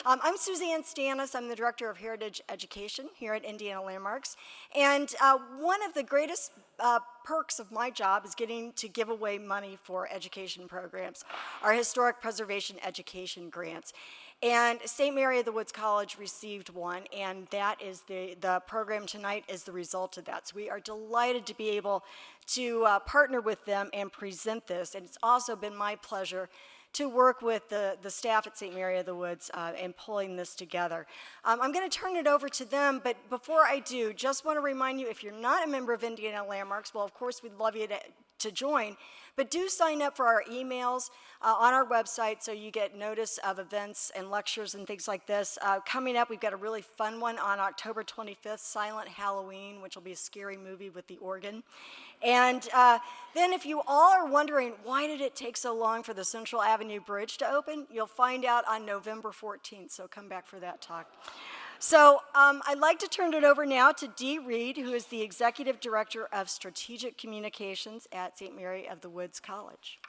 I'm Suzanne Stannis. I'm the Director of Heritage Education here at Indiana Landmarks. And one of the greatest perks of my job is getting to give away money for education programs, our Historic Preservation Education grants. And St. Mary of the Woods College received one, and that is the program tonight is the result of that. So we are delighted to be able to partner with them and present this. And it's also been my pleasure to work with the staff at St. Mary of the Woods in pulling this together. I'm going to turn it over to them, but before I do, just want to remind you, if you're not a member of Indiana Landmarks, well, of course, we'd love you to join, but do sign up for our emails on our website so you get notice of events and lectures and things like this. Coming up, we've got a really fun one on October 25th, Silent Halloween, which will be a scary movie with the organ. And then if you all are wondering, why did it take so long for the Central Avenue Bridge to open, you'll find out on November 14th, so come back for that talk. So I'd like to turn it over now to Dee Reed, who is the Executive Director of Strategic Communications at St. Mary of the Woods College.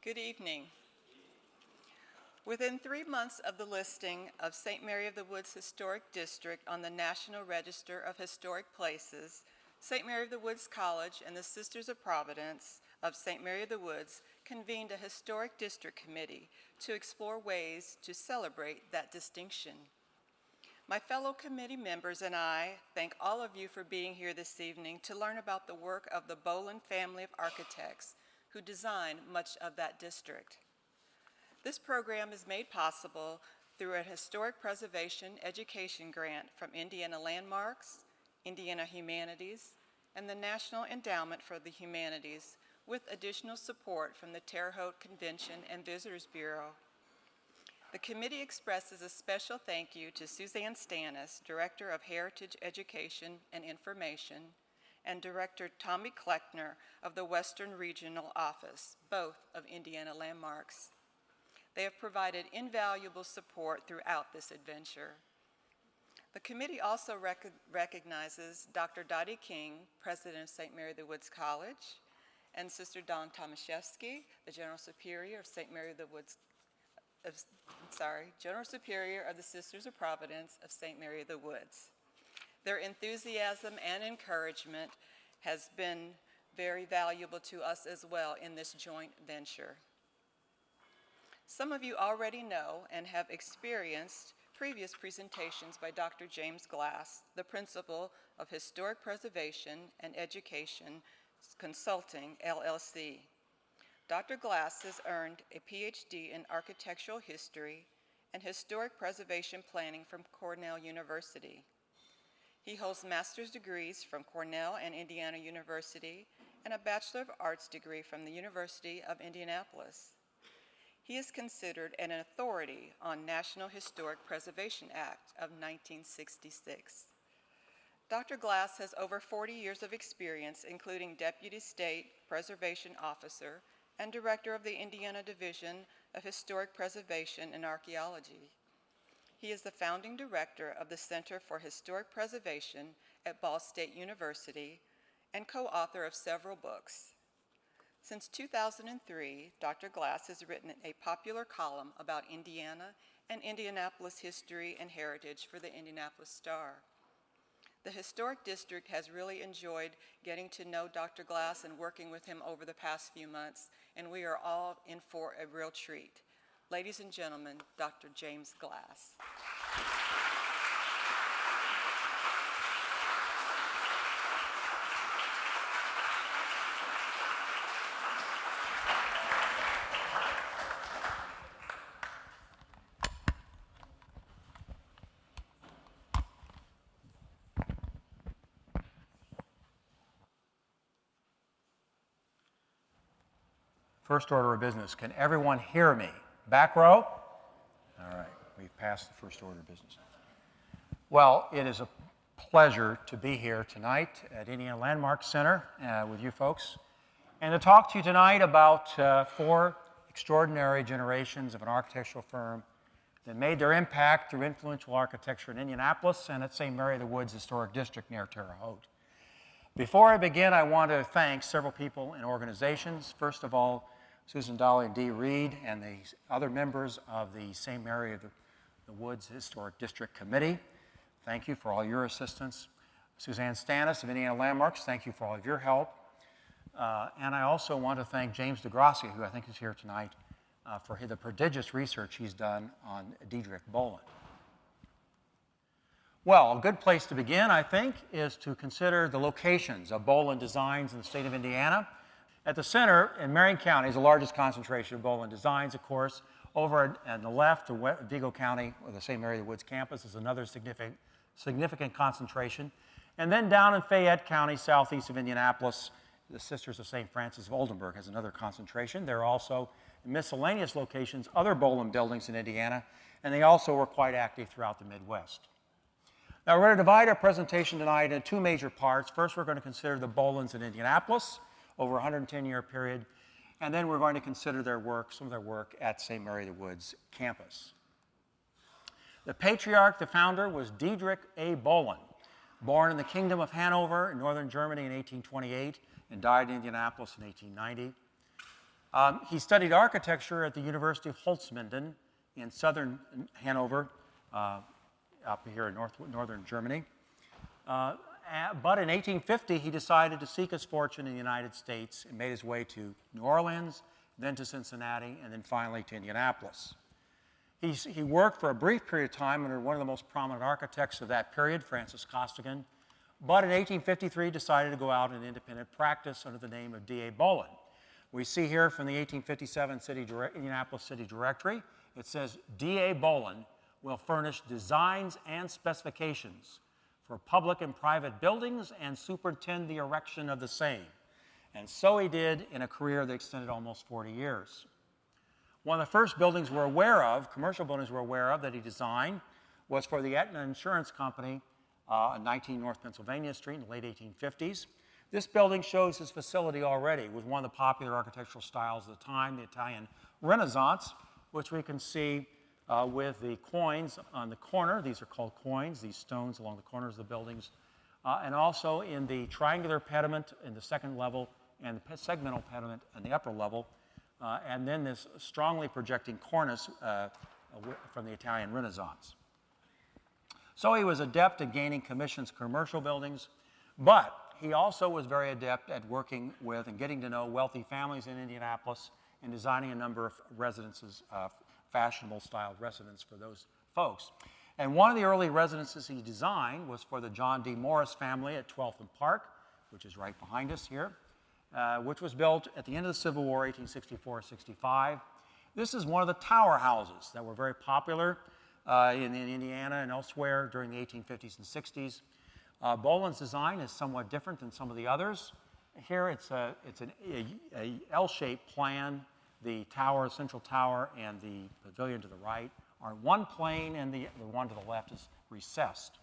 Good evening. Within 3 months of the listing of St. Mary of the Woods Historic District on the National Register of Historic Places, St. Mary of the Woods College and the Sisters of Providence of St. Mary of the Woods convened a Historic District Committee to explore ways to celebrate that distinction. My fellow committee members and I thank all of you for being here this evening to learn about the work of the Bohlen family of architects who designed much of that district. This program is made possible through a Historic Preservation Education grant from Indiana Landmarks, Indiana Humanities, and the National Endowment for the Humanities, with additional support from the Terre Haute Convention and Visitors Bureau. The committee expresses a special thank you to Suzanne Stannis, Director of Heritage Education and Information, and Director Tommy Kleckner of the Western Regional Office, both of Indiana Landmarks. They have provided invaluable support throughout this adventure. The committee also recognizes Dr. Dottie King, President of St. Mary of the Woods College, and Sister Dawn Tomaszewski, the General Superior of St. Mary of the Woods, General Superior of the Sisters of Providence of St. Mary of the Woods. Their enthusiasm and encouragement has been very valuable to us as well in this joint venture. Some of you already know and have experienced previous presentations by Dr. James Glass, the Principal of Historic Preservation and Education Consulting, LLC. Dr. Glass has earned a PhD in Architectural History and Historic Preservation Planning from Cornell University. He holds master's degrees from Cornell and Indiana University and a Bachelor of Arts degree from the University of Indianapolis. He is considered an authority on National Historic Preservation Act of 1966. Dr. Glass has over 40 years of experience, including Deputy State Preservation Officer and Director of the Indiana Division of Historic Preservation and Archaeology. He is the founding director of the Center for Historic Preservation at Ball State University and co-author of several books. Since 2003, Dr. Glass has written a popular column about Indiana and Indianapolis history and heritage for the Indianapolis Star. The Historic District has really enjoyed getting to know Dr. Glass and working with him over the past few months, and we are all in for a real treat. Ladies and gentlemen, Dr. James Glass. First order of business. Can everyone hear me? Back row? All right, we've passed the first order of business. Well, it is a pleasure to be here tonight at Indiana Landmarks Center with you folks and to talk to you tonight about 4 extraordinary generations of an architectural firm that made their impact through influential architecture in Indianapolis and at St. Mary of the Woods Historic District near Terre Haute. Before I begin, I want to thank several people and organizations. First of all, Susan Dolly and Dee Reed and the other members of the St. Mary of the Woods Historic District Committee. Thank you for all your assistance. Suzanne Stannis of Indiana Landmarks, thank you for all of your help. And I also want to thank James DeGrassi, who I think is here tonight, for the prodigious research he's done on Diedrich Bohlen. Well, a good place to begin, I think, is to consider the locations of Bohlen designs in the state of Indiana. At the center, in Marion County, is the largest concentration of Bohlen designs, of course. Over on the left, the Vigo County, or the St. Mary of the Woods campus, is another significant concentration. And then down in Fayette County, southeast of Indianapolis, the Sisters of St. Francis of Oldenburg has another concentration. There are also miscellaneous locations, other Bohlen buildings in Indiana, and they also were quite active throughout the Midwest. Now, we're going to divide our presentation tonight into two major parts. First, we're going to consider the Bohlens in Indianapolis over a 110-year period, and then we're going to consider their work, some of their work at St. Mary of the Woods campus. The patriarch, the founder, was Diedrich A. Bohlen, born in the Kingdom of Hanover in northern Germany in 1828 and died in Indianapolis in 1890. He studied architecture at the University of Holzminden in southern Hanover, up here in northern Germany. But in 1850, he decided to seek his fortune in the United States and made his way to New Orleans, then to Cincinnati, and then finally to Indianapolis. He worked for a brief period of time under one of the most prominent architects of that period, Francis Costigan, but in 1853 decided to go out in independent practice under the name of D.A. Bohlen. We see here from the 1857 Indianapolis City Directory, it says D.A. Bohlen will furnish designs and specifications for public and private buildings and superintend the erection of the same. And so he did in a career that extended almost 40 years. One of the first buildings we're aware of, commercial buildings we're aware of that he designed, was for the Aetna Insurance Company on 19 North Pennsylvania Street in the late 1850s. This building shows his facility already with one of the popular architectural styles of the time, the Italian Renaissance, which we can see with the coins on the corner. These are called coins, these stones along the corners of the buildings. And also in the triangular pediment in the second level and the segmental pediment in the upper level. And then this strongly projecting cornice from the Italian Renaissance. So he was adept at gaining commissions for commercial buildings, but he also was very adept at working with and getting to know wealthy families in Indianapolis and designing a number of residences, fashionable styled residence for those folks. And one of the early residences he designed was for the John D. Morris family at 12th and Park, which is right behind us here, which was built at the end of the Civil War, 1864-65. This is one of the tower houses that were very popular in Indiana and elsewhere during the 1850s and 60s. Bohlen's design is somewhat different than some of the others. Here it's an L-shaped plan. The tower, central tower, and the pavilion to the right are in one plane, and the one to the left is recessed.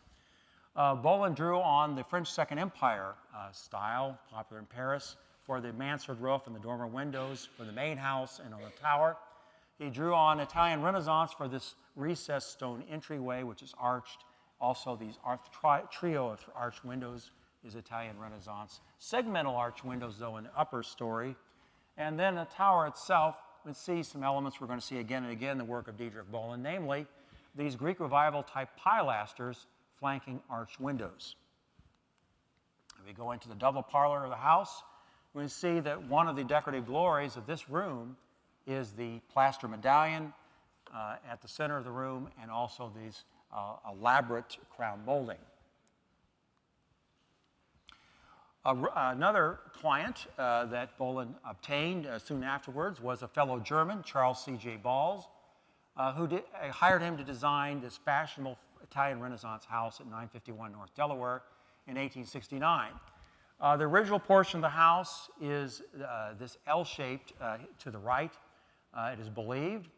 Bohlen drew on the French Second Empire style, popular in Paris, for the mansard roof and the dormer windows, for the main house and on the tower. He drew on Italian Renaissance for this recessed stone entryway, which is arched. Also, these trio of arched windows is Italian Renaissance. Segmental arched windows, though, in the upper story. And then the tower itself, we see some elements we're going to see again and again in the work of Diedrich Bohlen, namely these Greek Revival type pilasters flanking arched windows. If we go into the double parlor of the house, we see that one of the decorative glories of this room is the plaster medallion at the center of the room, and also these elaborate crown molding. Another client that Bohlen obtained soon afterwards was a fellow German, Charles C.J. Balls, who hired him to design this fashionable Italian Renaissance house at 951 North Delaware in 1869. The original portion of the house is this L-shaped to the right, it is believed.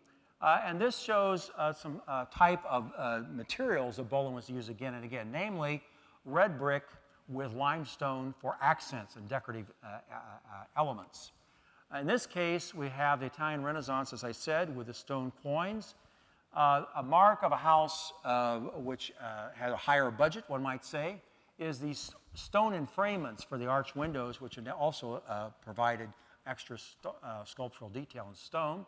And this shows some type of materials that Bohlen was to use again and again, namely red brick with limestone for accents and decorative elements. In this case, we have the Italian Renaissance, as I said, with the stone coins. A mark of a house which had a higher budget, one might say, is these stone enframelments for the arch windows, which also provided extra sculptural detail in stone.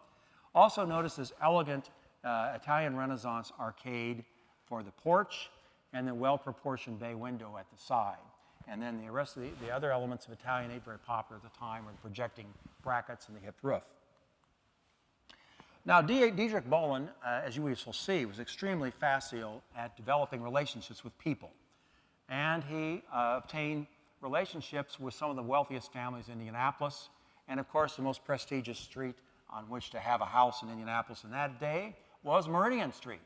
Also notice this elegant Italian Renaissance arcade for the porch, and the well-proportioned bay window at the side. And then the rest of the other elements of Italianate, very popular at the time, were the projecting brackets and the hip roof. Now, Dietrich Bohlen, as you will see, was extremely facile at developing relationships with people. And he obtained relationships with some of the wealthiest families in Indianapolis. And of course, the most prestigious street on which to have a house in Indianapolis in that day was Meridian Street.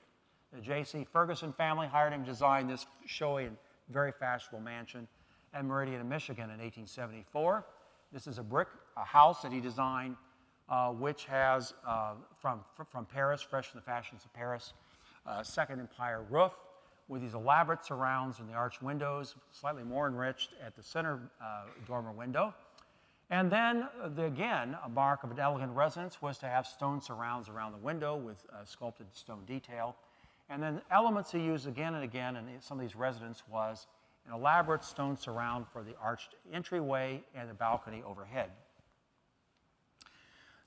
The J.C. Ferguson family hired him to design this showy and very fashionable mansion at Meridian, Michigan in 1874. This is a house that he designed, which has, from Paris, fresh from the fashions of Paris, second empire roof with these elaborate surrounds in the arch windows, slightly more enriched at the center dormer window. And then, again, a mark of an elegant residence was to have stone surrounds around the window with sculpted stone detail. And then elements he used again and again in some of these residences was an elaborate stone surround for the arched entryway and the balcony overhead.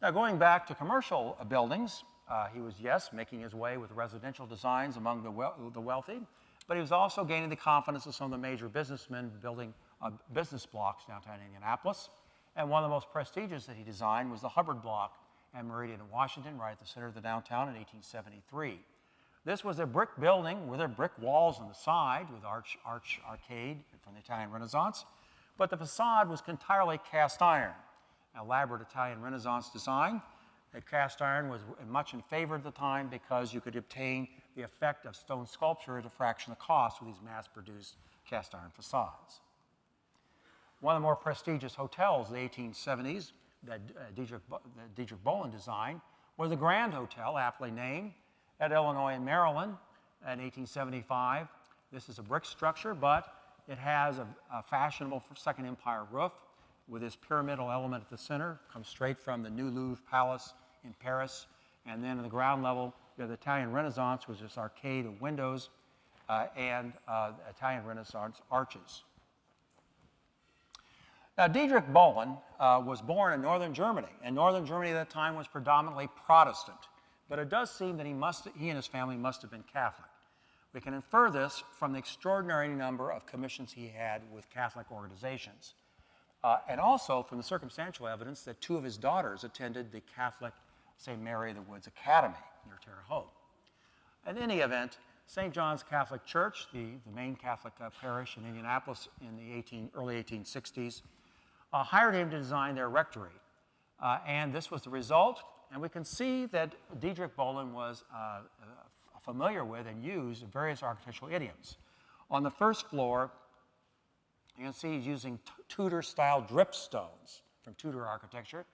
Now, going back to commercial buildings, he was, yes, making his way with residential designs among the wealthy, but he was also gaining the confidence of some of the major businessmen building business blocks downtown Indianapolis. And one of the most prestigious that he designed was the Hubbard Block at Meridian in Washington, right at the center of the downtown in 1873. This was a brick building with their brick walls on the side with arcade from the Italian Renaissance, but the facade was entirely cast iron, an elaborate Italian Renaissance design. The cast iron was much in favor at the time because you could obtain the effect of stone sculpture at a fraction of the cost with these mass-produced cast iron facades. One of the more prestigious hotels of the 1870s that Dietrich Bohlen designed was the Grand Hotel, aptly named, at Illinois and Maryland in 1875. This is a brick structure, but it has a fashionable Second Empire roof with this pyramidal element at the center, comes straight from the New Louvre Palace in Paris. And then at the ground level, you have the Italian Renaissance, which is this arcade of windows, and Italian Renaissance arches. Now, Dietrich Bohlen was born in northern Germany, and northern Germany at that time was predominantly Protestant. But it does seem that he and his family must have been Catholic. We can infer this from the extraordinary number of commissions he had with Catholic organizations, and also from the circumstantial evidence that two of his daughters attended the Catholic St. Mary of the Woods Academy near Terre Haute. In any event, St. John's Catholic Church, the main Catholic parish in Indianapolis in the early 1860s, hired him to design their rectory. And this was the result. And we can see that Dietrich Bohlen was familiar with and used various architectural idioms. On the first floor, you can see he's using Tudor-style dripstones from Tudor architecture.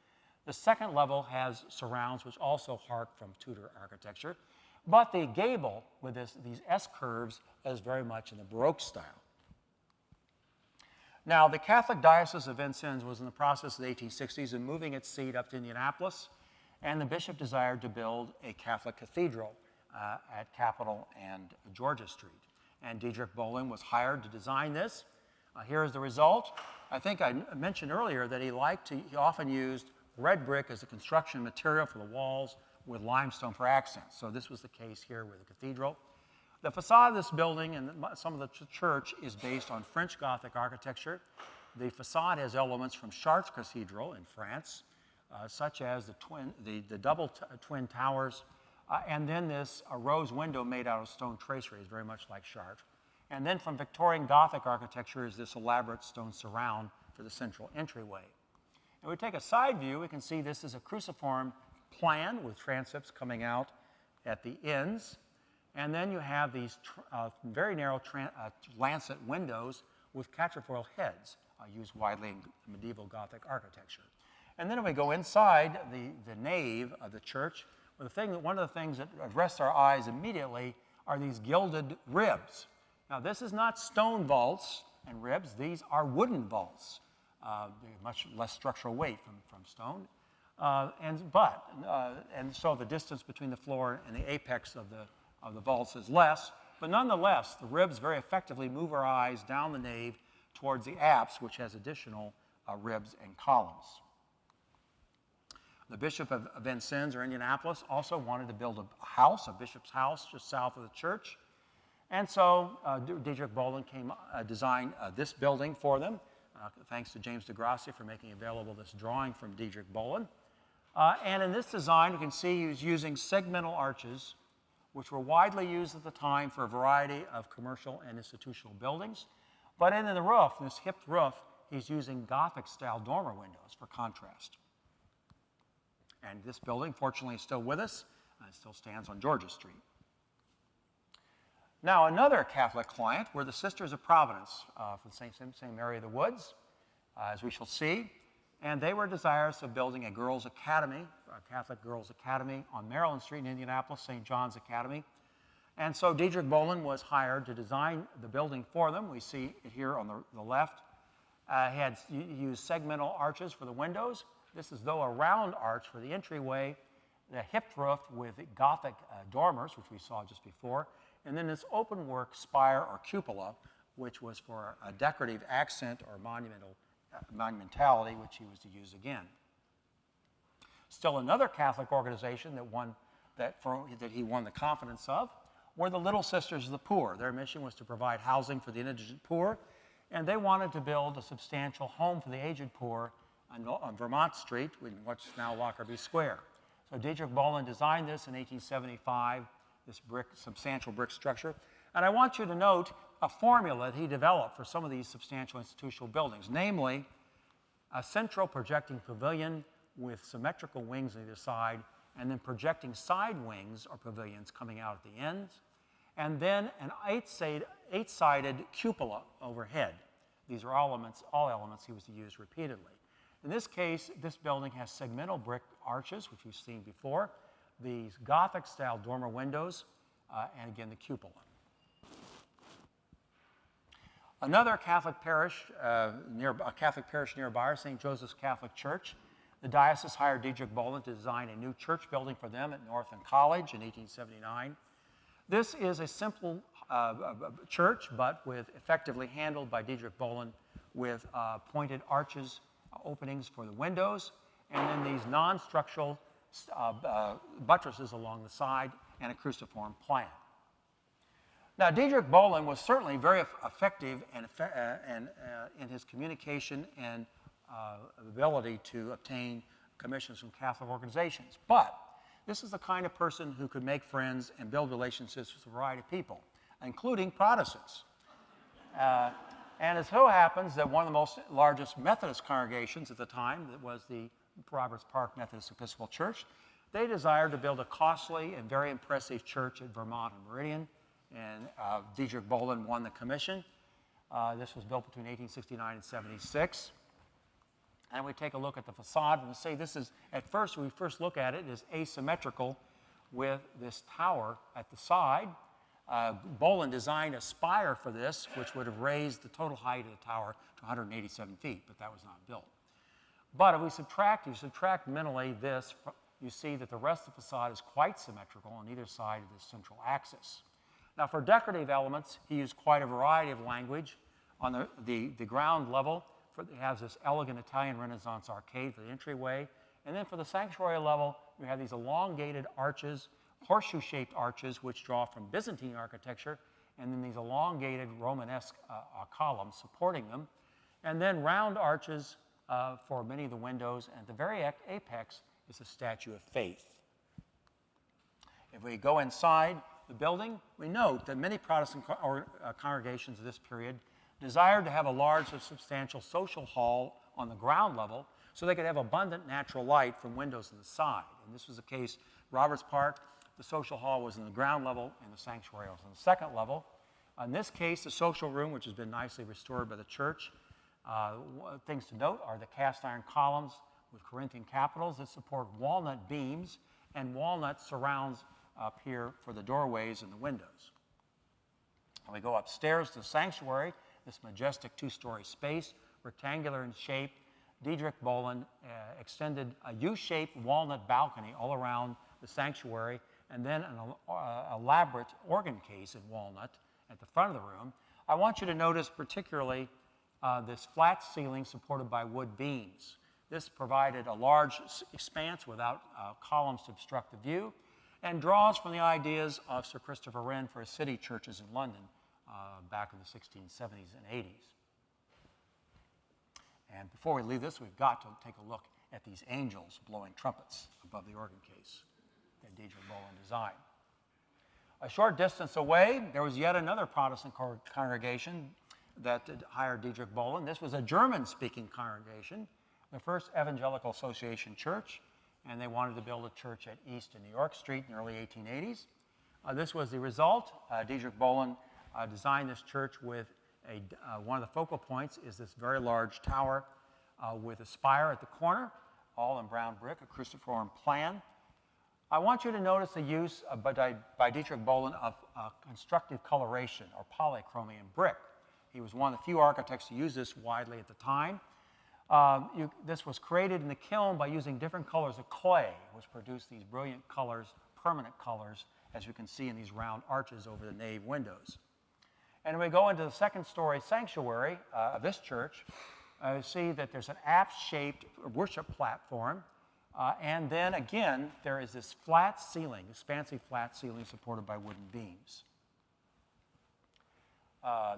The second level has surrounds which also hark from Tudor architecture. But the gable with these S-curves is very much in the Baroque style. Now, the Catholic Diocese of Vincennes was in the process of the 1860s of moving its seat up to Indianapolis, and the bishop desired to build a Catholic cathedral at Capitol and Georgia Street. And Dietrich Bohlen was hired to design this. Here is the result. I think I mentioned earlier that he often used red brick as a construction material for the walls with limestone for accents. So this was the case here with the cathedral. The facade of this building and some of the church is based on French Gothic architecture. The facade has elements from Chartres Cathedral in France, such as the double twin towers, and then this rose window made out of stone traceries, very much like Chartres. And then from Victorian Gothic architecture is this elaborate stone surround for the central entryway. If we take a side view, we can see this is a cruciform plan with transepts coming out at the ends. And then you have these very narrow lancet windows with quatrefoil heads used widely in medieval Gothic architecture. And then if we go inside the nave of the church, one of the things that arrests our eyes immediately are these gilded ribs. Now, this is not stone vaults and ribs. These are wooden vaults, much less structural weight from stone. and so the distance between the floor and the apex of the vaults is less. But nonetheless, the ribs very effectively move our eyes down the nave towards the apse, which has additional ribs and columns. The Bishop of Vincennes, or Indianapolis, also wanted to build a house, a bishop's house, just south of the church. And so Diedrich Bohlen designed this building for them, thanks to James DeGrassi for making available this drawing from Diedrich Bohlen. And in this design, you can see he was using segmental arches, which were widely used at the time for a variety of commercial and institutional buildings. But in the roof, this hipped roof, he's using Gothic-style dormer windows for contrast. And this building, fortunately, is still with us. It still stands on Georgia Street. Now, another Catholic client were the Sisters of Providence from St. Mary of the Woods, as we shall see. And they were desirous of building a girls' academy, a Catholic girls' academy on Maryland Street in Indianapolis, St. John's Academy. And so Diedrich Bohlen was hired to design the building for them. We see it here on the left. He used segmental arches for the windows. This is, though, a round arch for the entryway, the hipped roof with Gothic dormers, which we saw just before, and then this open work spire or cupola, which was for a decorative accent or monumentality, which he was to use again. Still another Catholic organization that he won the confidence of were the Little Sisters of the Poor. Their mission was to provide housing for the indigent poor, and they wanted to build a substantial home for the aged poor on Vermont Street, in what's now Lockerbie Square. So Diedrich Bohlen designed this in 1875, this substantial brick structure. And I want you to note a formula that he developed for some of these substantial institutional buildings, namely a central projecting pavilion with symmetrical wings on either side, and then projecting side wings or pavilions coming out at the ends, and then an eight-sided cupola overhead. These are all elements he was to use repeatedly. In this case, this building has segmental brick arches, which we've seen before, these Gothic-style dormer windows, and again, the cupola. Another Catholic parish, nearby, St. Joseph's Catholic Church. The diocese hired Diedrich Bohlen to design a new church building for them at Northern College in 1879. This is a simple church, but effectively handled by Diedrich Bohlen with pointed arches, openings for the windows, and then these non-structural buttresses along the side and a cruciform plan. Now, Diedrich Bohlen was certainly very effective in his communication and ability to obtain commissions from Catholic organizations. But this is the kind of person who could make friends and build relationships with a variety of people, including Protestants. And it so happens that one of the largest Methodist congregations at the time, that was the Roberts Park Methodist Episcopal Church, they desired to build a costly and very impressive church at Vermont and Meridian, and Diedrich Bohlen won the commission. This was built between 1869 and 76. And we take a look at the facade, and we say this is, at first, when we first look at it, is asymmetrical with this tower at the side. Bohlen designed a spire for this, which would have raised the total height of the tower to 187 feet, but that was not built. But if you subtract mentally this, you see that the rest of the facade is quite symmetrical on either side of this central axis. Now, for decorative elements, he used quite a variety of language. On the ground level, it has this elegant Italian Renaissance arcade for the entryway. And then for the sanctuary level, you have these elongated arches, horseshoe-shaped arches, which draw from Byzantine architecture, and then these elongated Romanesque columns supporting them. And then round arches for many of the windows, and at the very apex is a statue of Faith. If we go inside the building, we note that many Protestant congregations of this period desired to have a large and substantial social hall on the ground level so they could have abundant natural light from windows on the side. And this was the case. Roberts Park, the social hall was in the ground level and the sanctuary was on the second level. In this case, the social room, which has been nicely restored by the church, things to note are the cast iron columns with Corinthian capitals that support walnut beams and walnut surrounds up here for the doorways and the windows. And we go upstairs to the sanctuary, this majestic two-story space, rectangular in shape. Diedrich Bohlen extended a U-shaped walnut balcony all around the sanctuary, and then an elaborate organ case in walnut at the front of the room. I want you to notice particularly this flat ceiling supported by wood beams. This provided a large expanse without columns to obstruct the view, and draws from the ideas of Sir Christopher Wren for his city churches in London back in the 1670s and 80s. And before we leave this, we've got to take a look at these angels blowing trumpets above the organ case that Diedrich Bohlen designed. A short distance away, there was yet another Protestant congregation that hired Diedrich Bohlen. This was a German-speaking congregation, the First Evangelical Association Church, and they wanted to build a church at East and New York Street in the early 1880s. This was the result. Diedrich Bohlen designed this church with one of the focal points is this very large tower with a spire at the corner, all in brown brick, a cruciform plan. I want you to notice the use by Diedrich Bohlen of constructive coloration or polychromy in brick. He was one of the few architects to use this widely at the time. This was created in the kiln by using different colors of clay, which produced these brilliant colors, permanent colors, as you can see in these round arches over the nave windows. And when we go into the second-story sanctuary of this church, you see that there's an apse-shaped worship platform, and then again, there is this flat ceiling, expansive flat ceiling supported by wooden beams.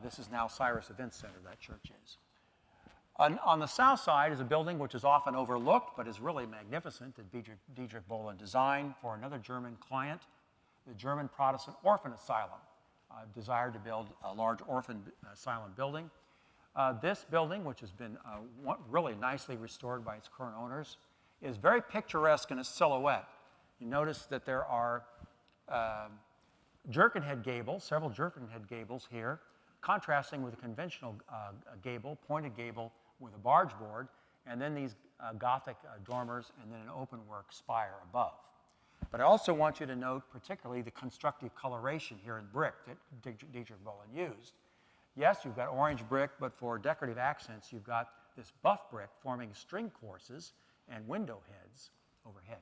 This is now Cyrus Event Center, that church is. On the south side is a building which is often overlooked, but is really magnificent, that Diedrich Bohlen designed for another German client, the German Protestant Orphan Asylum. Desired to build a large orphan asylum building. This building, which has been really nicely restored by its current owners, is very picturesque in its silhouette. You notice that there are jerkin-head gables, several jerkin-head gables here, contrasting with a conventional gable, pointed gable with a barge board, and then these Gothic dormers, and then an open-work spire above. But I also want you to note particularly the constructive coloration here in brick that Diedrich Bohlen used. Yes, you've got orange brick, but for decorative accents, you've got this buff brick forming string courses and window heads overhead.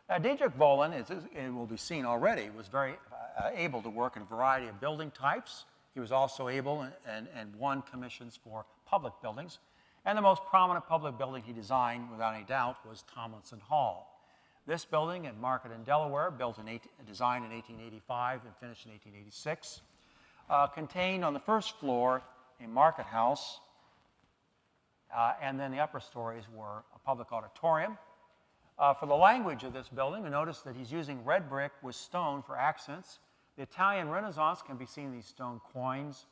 Now, Diedrich Bohlen, it will be seen already, was very able to work in a variety of building types. He was also able and won commissions for public buildings. And the most prominent public building he designed, without any doubt, was Tomlinson Hall. This building at Market in Delaware, designed in 1885 and finished in 1886, contained on the first floor a market house, and then the upper stories were a public auditorium. For the language of this building, we notice that he's using red brick with stone for accents. The Italian Renaissance can be seen in these stone quoins,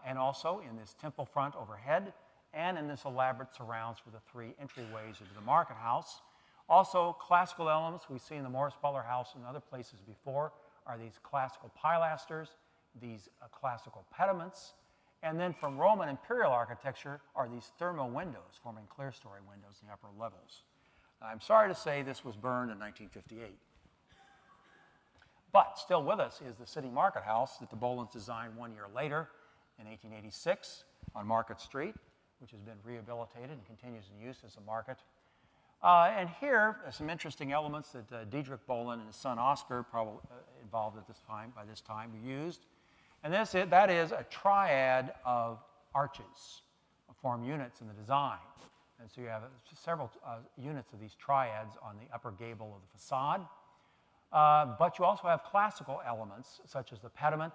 and also in this temple front overhead, and in this elaborate surrounds for the three entryways into the market house. Also, classical elements we see in the Morris-Butler House and other places before are these classical pilasters, these classical pediments, and then from Roman imperial architecture are these thermal windows forming clerestory windows in the upper levels. I'm sorry to say this was burned in 1958. But still with us is the City Market House that the Bohlens designed 1 year later in 1886 on Market Street, which has been rehabilitated and continues in use as a market. And here are some interesting elements that Diedrich Bohlen and his son Oscar, probably involved by this time, used. And that is a triad of arches, form units in the design. And so you have several units of these triads on the upper gable of the facade. But you also have classical elements, such as the pediment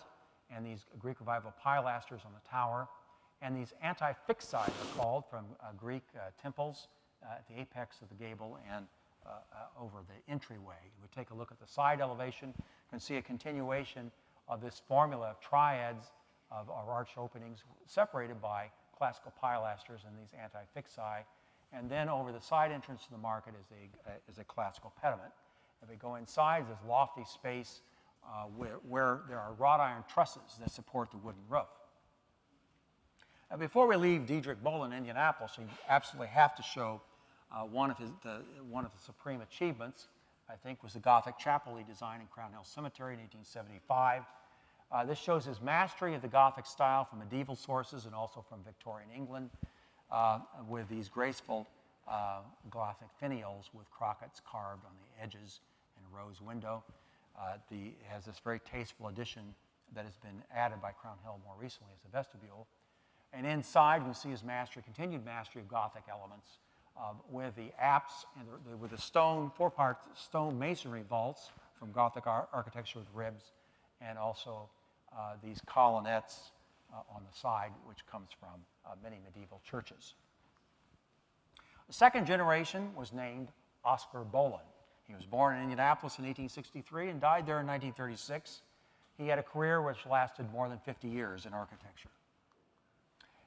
and these Greek Revival pilasters on the tower, and these anti-fixi are called from Greek temples at the apex of the gable and over the entryway. We take a look at the side elevation, you can see a continuation of this formula of triads of arch openings separated by classical pilasters and these anti-fixi. And then over the side entrance to the market is a classical pediment. If we go inside, there's lofty space where there are wrought iron trusses that support the wooden roof. Now, before we leave Diedrich Bohlen in Indianapolis, we absolutely have to show one of the supreme achievements, I think, was the Gothic chapel he designed in Crown Hill Cemetery in 1875. This shows his mastery of the Gothic style from medieval sources and also from Victorian England. with these graceful Gothic finials with crockets carved on the edges and a rose window. It has this very tasteful addition that has been added by Crown Hill more recently as a vestibule. And inside, you see his continued mastery of Gothic elements with the apse and with the four-part stone masonry vaults from Gothic architecture with ribs, and also these colonnettes on the side, which comes from many medieval churches. The second generation was named Oscar Bohlen. He was born in Indianapolis in 1863 and died there in 1936. He had a career which lasted more than 50 years in architecture.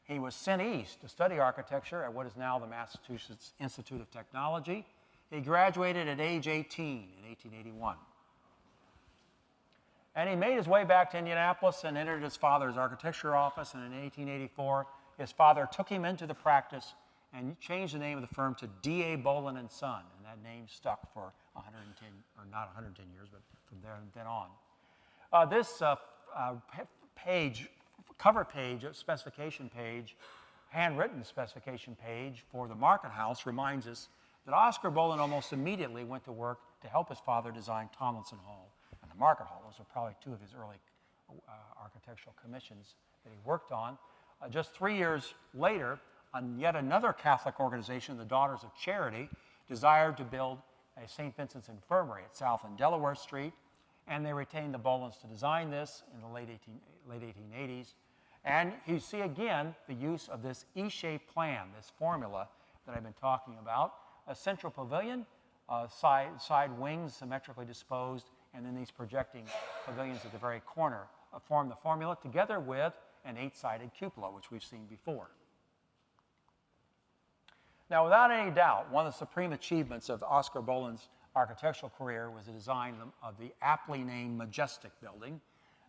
He was sent east to study architecture at what is now the Massachusetts Institute of Technology. He graduated at age 18 in 1881. And he made his way back to Indianapolis and entered his father's architecture office. And in 1884, his father took him into the practice and changed the name of the firm to D.A. Bohlen and Son. And that name stuck for 110, or not 110 years, but from then on. This cover page, specification page, handwritten specification page for the Market House reminds us that Oscar Bohlen almost immediately went to work to help his father design Tomlinson Hall and the Market Hall. Those were probably two of his early architectural commissions that he worked on. Just 3 years later, yet another Catholic organization, the Daughters of Charity, desired to build a St. Vincent's Infirmary at South and Delaware Street, and they retained the Bohlens to design this in the late 1880s. And you see again the use of this E-shaped plan, this formula that I've been talking about. A central pavilion, side wings symmetrically disposed, and then these projecting pavilions at the very corner form the formula, together with an 8-sided cupola, which we've seen before. Now, without any doubt, one of the supreme achievements of Oscar Bohlen's architectural career was the design of the aptly named Majestic Building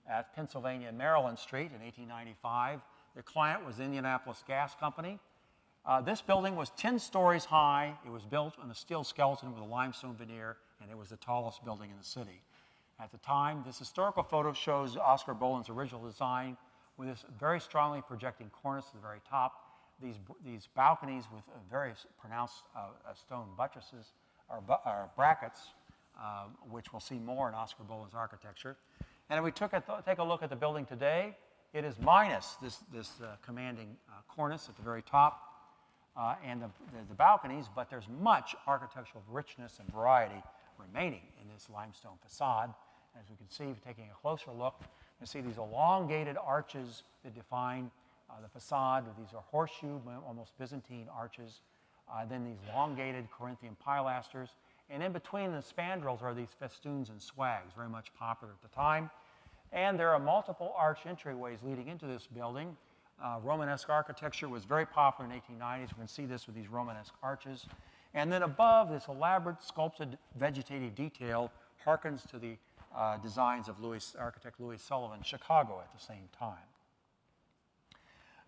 at Pennsylvania and Maryland Street in 1895. The client was the Indianapolis Gas Company. This building was 10 stories high. It was built on a steel skeleton with a limestone veneer, and it was the tallest building in the city. At the time, this historical photo shows Oscar Bohlen's original design with this very strongly projecting cornice at the very top, these balconies with very pronounced stone buttresses or brackets, which we'll see more in Oscar Bohlen's architecture. And if we take a look at the building today, it is minus this commanding cornice at the very top and the balconies, but there's much architectural richness and variety remaining in this limestone facade. As we can see, taking a closer look, you see these elongated arches that define the facade. These are horseshoe, almost Byzantine arches. Then these elongated Corinthian pilasters. And in between the spandrels are these festoons and swags, very much popular at the time. And there are multiple arch entryways leading into this building. Romanesque architecture was very popular in the 1890s. We can see this with these Romanesque arches. And then above, this elaborate sculpted vegetative detail harkens to the designs of architect Louis Sullivan in Chicago at the same time.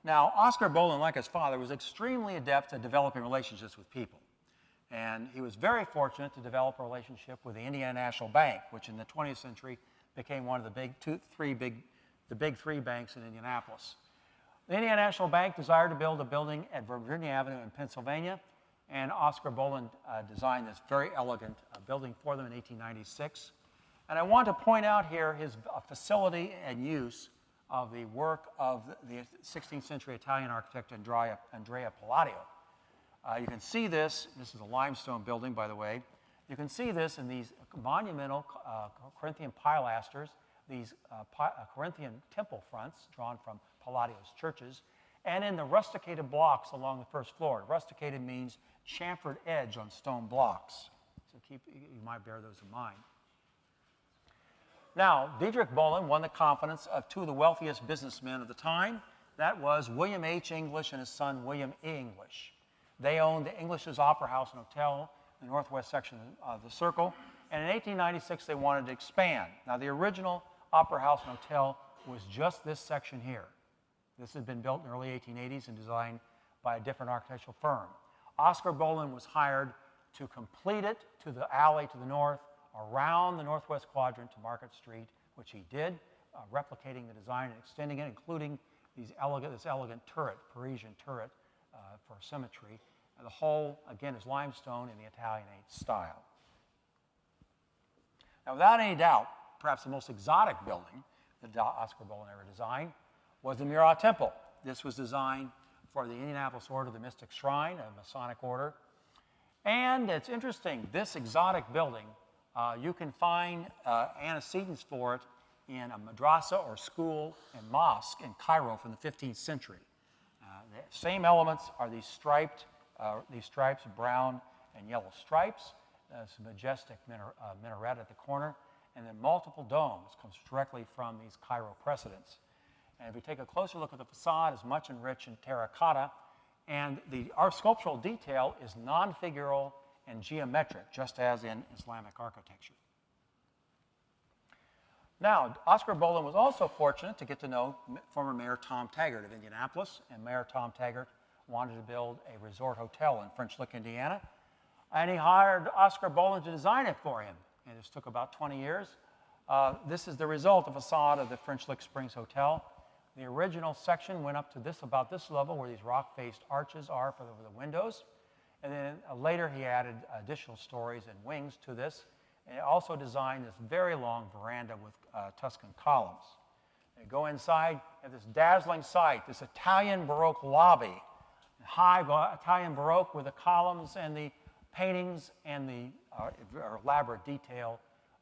Now, Oscar Bohlen, like his father, was extremely adept at developing relationships with people. And he was very fortunate to develop a relationship with the Indiana National Bank, which in the 20th century became one of the big three banks in Indianapolis. The Indiana National Bank desired to build a building at Virginia Avenue in Pennsylvania, and Oscar Bohlen designed this very elegant building for them in 1896. And I want to point out here his facility and use of the work of the 16th century Italian architect Andrea Palladio. You can see this is a limestone building, by the way. You can see this in these monumental Corinthian pilasters, these Corinthian temple fronts drawn from Palladio's churches, and in the rusticated blocks along the first floor. Rusticated means chamfered edge on stone blocks. So you might bear those in mind. Now, Diedrich Bohlen won the confidence of two of the wealthiest businessmen of the time. That was William H. English and his son, William E. English. They owned the English's Opera House and Hotel in the northwest section of the circle. And in 1896, they wanted to expand. Now, the original Opera House and Hotel was just this section here. This had been built in the early 1880s and designed by a different architectural firm. Oscar Bohlen was hired to complete it to the alley to the north, around the northwest quadrant to Market Street, which he did, replicating the design and extending it, including this elegant turret, Parisian turret, for symmetry. And the whole, again, is limestone in the Italianate style. Now, without any doubt, perhaps the most exotic building that Oscar Bohlen ever designed was the Murat Temple. This was designed for the Indianapolis Order of the Mystic Shrine, a Masonic order. And it's interesting, this exotic building, you can find antecedents for it in a madrasa or school and mosque in Cairo from the 15th century. The same elements are these stripes, brown and yellow stripes. It's a majestic minaret at the corner, and then multiple domes comes directly from these Cairo precedents. And if we take a closer look at the facade, it's much enriched in terracotta, and our sculptural detail is non-figural and geometric, just as in Islamic architecture. Now, Oscar Bohlen was also fortunate to get to know former Mayor Tom Taggart of Indianapolis, and Mayor Tom Taggart wanted to build a resort hotel in French Lick, Indiana, and he hired Oscar Bohlen to design it for him. And this took about 20 years. This is the result, the facade of the French Lick Springs Hotel. The original section went up to about this level where these rock-faced arches are for the windows. And then later he added additional stories and wings to this. And he also designed this very long veranda with Tuscan columns. And go inside, you have this dazzling sight, this Italian Baroque lobby. High Italian Baroque with the columns and the paintings and the elaborate detail,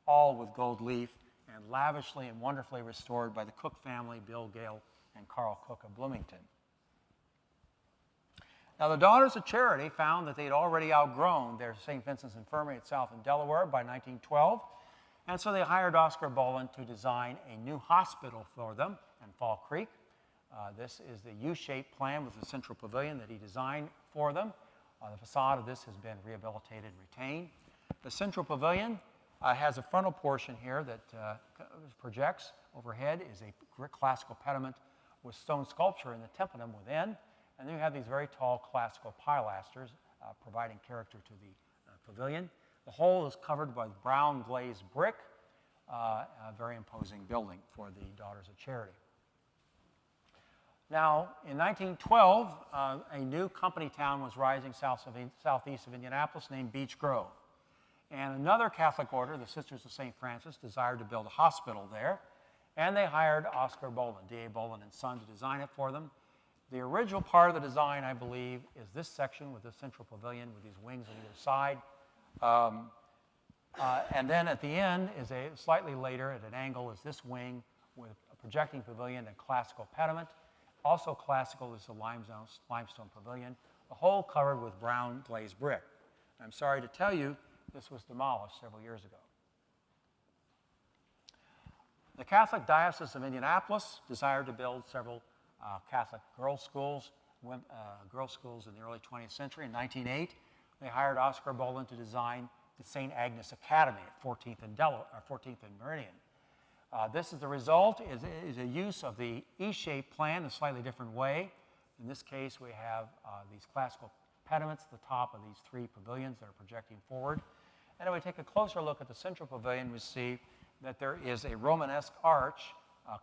all with gold leaf, and lavishly and wonderfully restored by the Cook family, Bill Gale and Carl Cook of Bloomington. Now, the Daughters of Charity found that they had already outgrown their St. Vincent's Infirmary at South and Delaware by 1912, and so they hired Oscar Bohlen to design a new hospital for them in Fall Creek. This is the U-shaped plan with the central pavilion that he designed for them. The facade of this has been rehabilitated and retained. The central pavilion has a frontal portion here that projects overhead, is a classical pediment with stone sculpture in the tympanum within. And then you have these very tall classical pilasters providing character to the pavilion. The whole is covered by brown glazed brick, a very imposing building for the Daughters of Charity. Now, in 1912, a new company town was rising southeast of Indianapolis named Beech Grove. And another Catholic order, the Sisters of St. Francis, desired to build a hospital there. And they hired Oscar Bohlen, D.A. Bohlen and Son, to design it for them. The original part of the design, I believe, is this section with the central pavilion with these wings on either side. And then at the end is slightly later at an angle is this wing with a projecting pavilion and classical pediment. Also classical is the limestone pavilion, the whole covered with brown glazed brick. I'm sorry to tell you, this was demolished several years ago. The Catholic Diocese of Indianapolis desired to build several Catholic girls' schools in the early 20th century. In 1908, they hired Oscar Bohlen to design the St. Agnes Academy at 14th and Meridian. This is the result, is a use of the E-shaped plan in a slightly different way. In this case, we have these classical pediments at the top of these three pavilions that are projecting forward. And if we take a closer look at the central pavilion, we see that there is a Romanesque arch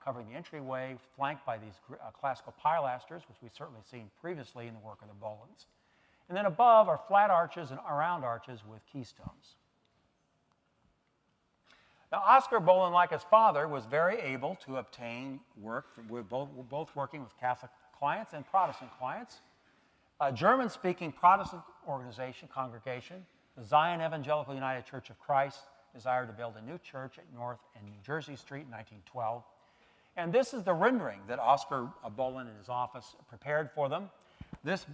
covering the entryway, flanked by these classical pilasters, which we've certainly seen previously in the work of the Bohlens. And then above are flat arches and round arches with keystones. Now, Oscar Bohlen, like his father, was very able to obtain work. We're both working with Catholic clients and Protestant clients. A German-speaking Protestant congregation, the Zion Evangelical United Church of Christ, desired to build a new church at North and New Jersey Street in 1912. And this is the rendering that Oscar Bohlen and his office prepared for them. This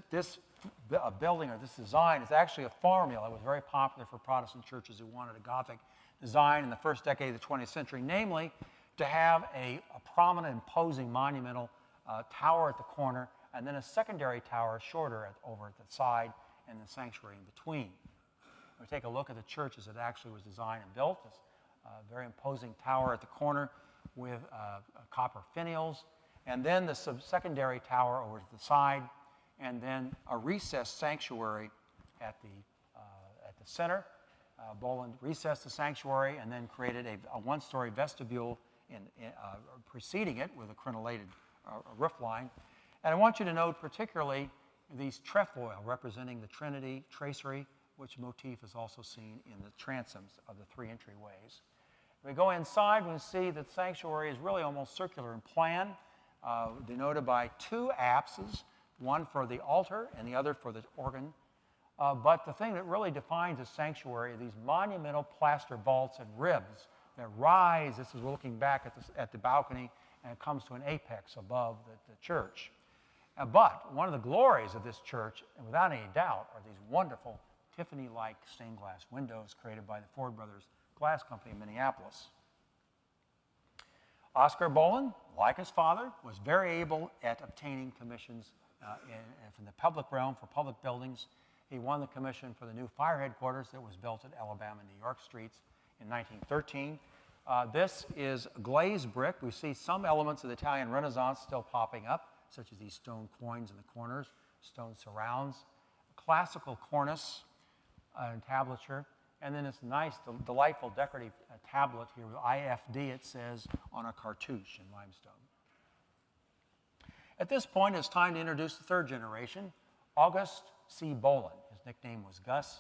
building or this design is actually a formula. It was very popular for Protestant churches who wanted a Gothic design in the first decade of the 20th century, namely to have a prominent, imposing monumental tower at the corner and then a secondary tower shorter over at the side and the sanctuary in between. We take a look at the church as it actually was designed and built. It's a very imposing tower at the corner with copper finials, and then the secondary tower over to the side, and then a recessed sanctuary at the center. Bohlen recessed the sanctuary and then created a one-story vestibule preceding it with a crenellated roof line. And I want you to note particularly these trefoil representing the Trinity tracery, which motif is also seen in the transoms of the 3 entryways. If we go inside, we see that the sanctuary is really almost circular in plan, denoted by 2 apses, one for the altar and the other for the organ. But the thing that really defines a sanctuary are these monumental plaster vaults and ribs that rise. This is looking back at the balcony, and it comes to an apex above the church. But one of the glories of this church, and without any doubt, are these wonderful Tiffany-like stained glass windows created by the Ford Brothers Glass Company in Minneapolis. Oscar Bohlen, like his father, was very able at obtaining commissions from the public realm for public buildings. He won the commission for the new fire headquarters that was built at Alabama and New York Streets in 1913. This is glazed brick. We see some elements of the Italian Renaissance still popping up, such as these stone coins in the corners, stone surrounds, classical cornice and tablature, and then this nice, delightful decorative tablet here with IFD, it says, on a cartouche in limestone. At this point, it's time to introduce the 3rd generation, August C. Bohlen. His nickname was Gus.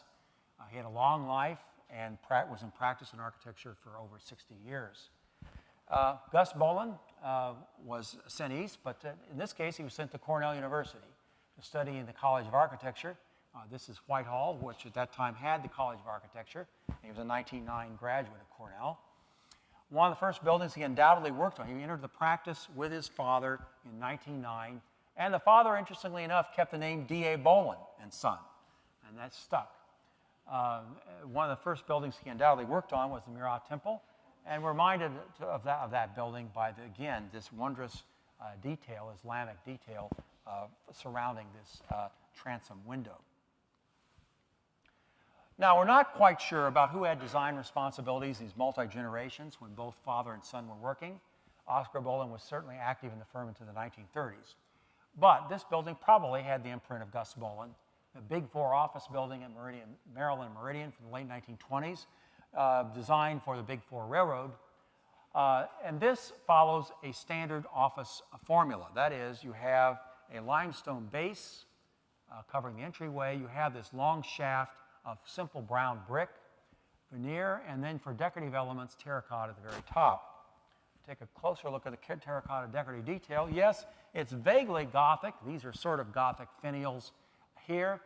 He had a long life and was in practice in architecture for over 60 years. Gus Bohlen was sent east, but in this case, he was sent to Cornell University to study in the College of Architecture. This is Whitehall, which at that time had the College of Architecture. He was a 1909 graduate of Cornell. One of the first buildings he undoubtedly worked on, he entered the practice with his father in 1909, and the father, interestingly enough, kept the name D.A. Bohlen and Son, and that stuck. One of the first buildings he undoubtedly worked on was the Murat Temple, and we're reminded of that building by, again, this wondrous detail, Islamic detail surrounding this transom window. Now, we're not quite sure about who had design responsibilities these multi-generations when both father and son were working. Oscar Bohlen was certainly active in the firm into the 1930s. But this building probably had the imprint of Gus Bohlen. The Big 4 office building at Maryland Meridian from the late 1920s, designed for the Big 4 Railroad. And this follows a standard office formula. That is, you have a limestone base covering the entryway. You have this long shaft of simple brown brick, veneer, and then for decorative elements, terracotta at the very top. Take a closer look at the terracotta decorative detail. Yes, it's vaguely Gothic. These are sort of Gothic finials here,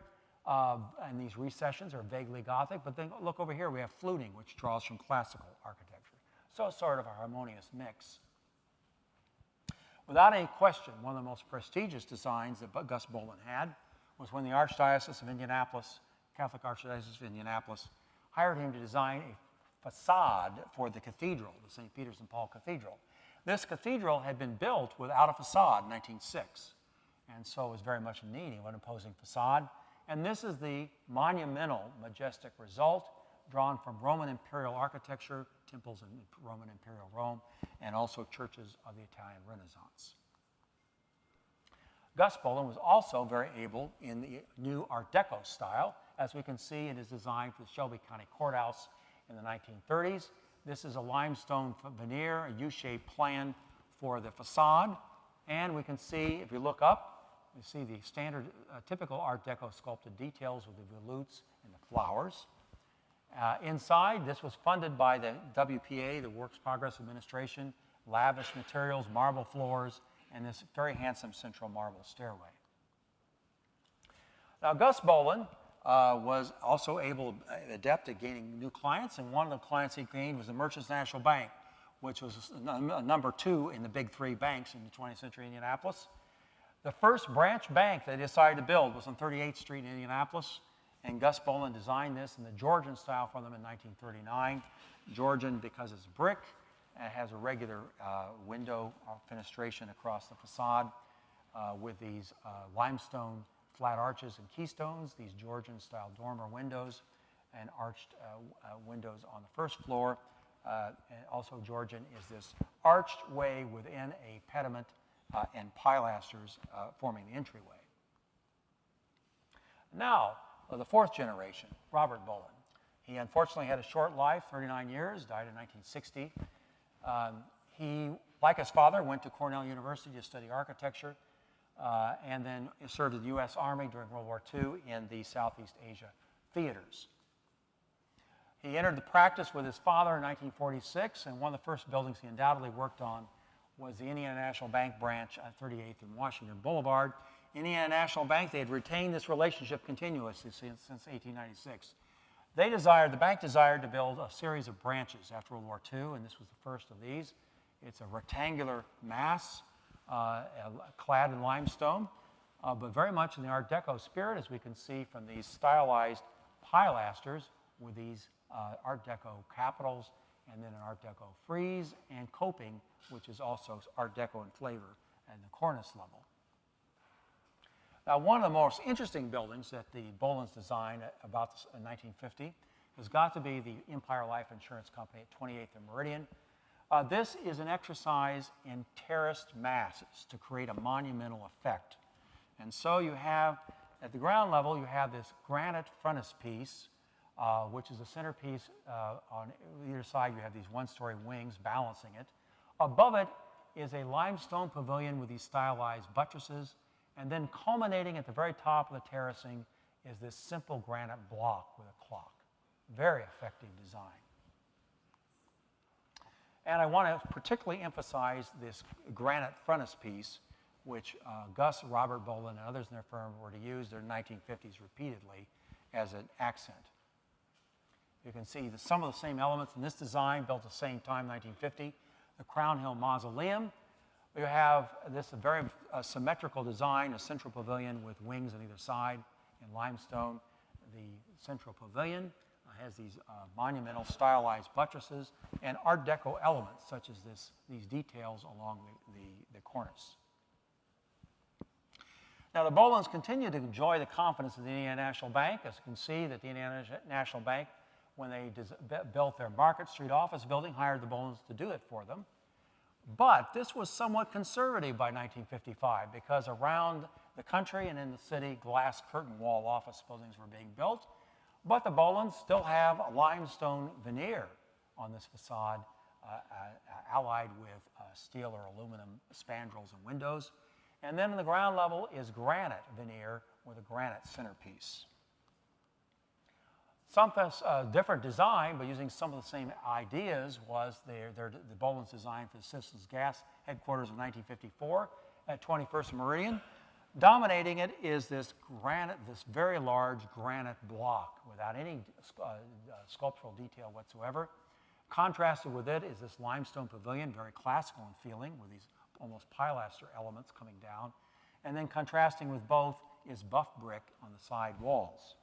and these recessions are vaguely Gothic, but then look over here, we have fluting, which draws from classical architecture. So it's sort of a harmonious mix. Without any question, one of the most prestigious designs that Gus Bohlen had was when the Archdiocese of Indianapolis, Catholic Archdiocese of Indianapolis, hired him to design a facade for the cathedral, the St. Peter's and Paul Cathedral. This cathedral had been built without a facade in 1906, and so it was very much in need of an imposing facade. And this is the monumental, majestic result drawn from Roman imperial architecture, temples in Roman imperial Rome, and also churches of the Italian Renaissance. Gus Bohlen was also very able in the new Art Deco style, as we can see in his design for the Shelby County Courthouse in the 1930s. This is a limestone veneer, a U-shaped plan for the facade. And we can see, if you look up, you see the standard, typical Art Deco sculpted details with the volutes and the flowers. Inside, this was funded by the WPA, the Works Progress Administration, lavish materials, marble floors, and this very handsome central marble stairway. Now, Gus Bohlen was also adept at gaining new clients, and one of the clients he gained was the Merchants National Bank, which was number 2 in the big 3 banks in the 20th century Indianapolis. The first branch bank they decided to build was on 38th Street in Indianapolis, and Gus Bohlen designed this in the Georgian style for them in 1939. Georgian because it's brick, and it has a regular window fenestration across the facade with these limestone flat arches and keystones, these Georgian-style dormer windows, and arched windows on the first floor. And also Georgian is this arched way within a pediment and pilasters forming the entryway. Now, the 4th generation, Robert Bohlen. He unfortunately had a short life, 39 years, died in 1960. He, like his father, went to Cornell University to study architecture. and then served in the U.S. Army during World War II in the Southeast Asia theaters. He entered the practice with his father in 1946, and one of the first buildings he undoubtedly worked on was the Indiana National Bank branch at 38th and Washington Boulevard. Indiana National Bank, they had retained this relationship continuously since 1896. The bank desired to build a series of branches after World War II, and this was the first of these. It's a rectangular mass clad in limestone, but very much in the Art Deco spirit, as we can see from these stylized pilasters with these Art Deco capitals, and then an Art Deco frieze and coping, which is also Art Deco in flavor at the cornice level. Now, one of the most interesting buildings that the Bohlens designed about 1950 has got to be the Empire Life Insurance Company at 28th and Meridian. This is an exercise in terraced masses to create a monumental effect. And so you have, at the ground level, you have this granite frontispiece, which is a centerpiece. On either side, you have these one-story wings balancing it. Above it is a limestone pavilion with these stylized buttresses, and then culminating at the very top of the terracing is this simple granite block with a clock. Very effective design. And I want to particularly emphasize this granite frontispiece, which Gus, Robert Bohlen, and others in their firm were to use during the 1950s repeatedly as an accent. You can see some of the same elements in this design, built at the same time, 1950. The Crown Hill Mausoleum. You have this very symmetrical design, a central pavilion with wings on either side in limestone. The central pavilion has these monumental stylized buttresses and Art Deco elements, such as these details along the cornice. Now, the Bohlens continue to enjoy the confidence of the Indiana National Bank. As you can see, that the Indiana National Bank, when they built their Market Street office building, hired the Bohlens to do it for them. But this was somewhat conservative by 1955 because around the country and in the city, glass curtain wall office buildings were being built. But the Bohlens still have a limestone veneer on this facade, allied with steel or aluminum spandrels and windows. And then on the ground level is granite veneer with a granite centerpiece. Something different design, but using some of the same ideas, was the Bohlens design for the Citizens Gas headquarters in 1954 at 21st and Meridian. Dominating it is this very large granite block without any sculptural detail whatsoever. Contrasted with it is this limestone pavilion, very classical in feeling, with these almost pilaster elements coming down. And then contrasting with both is buff brick on the side walls.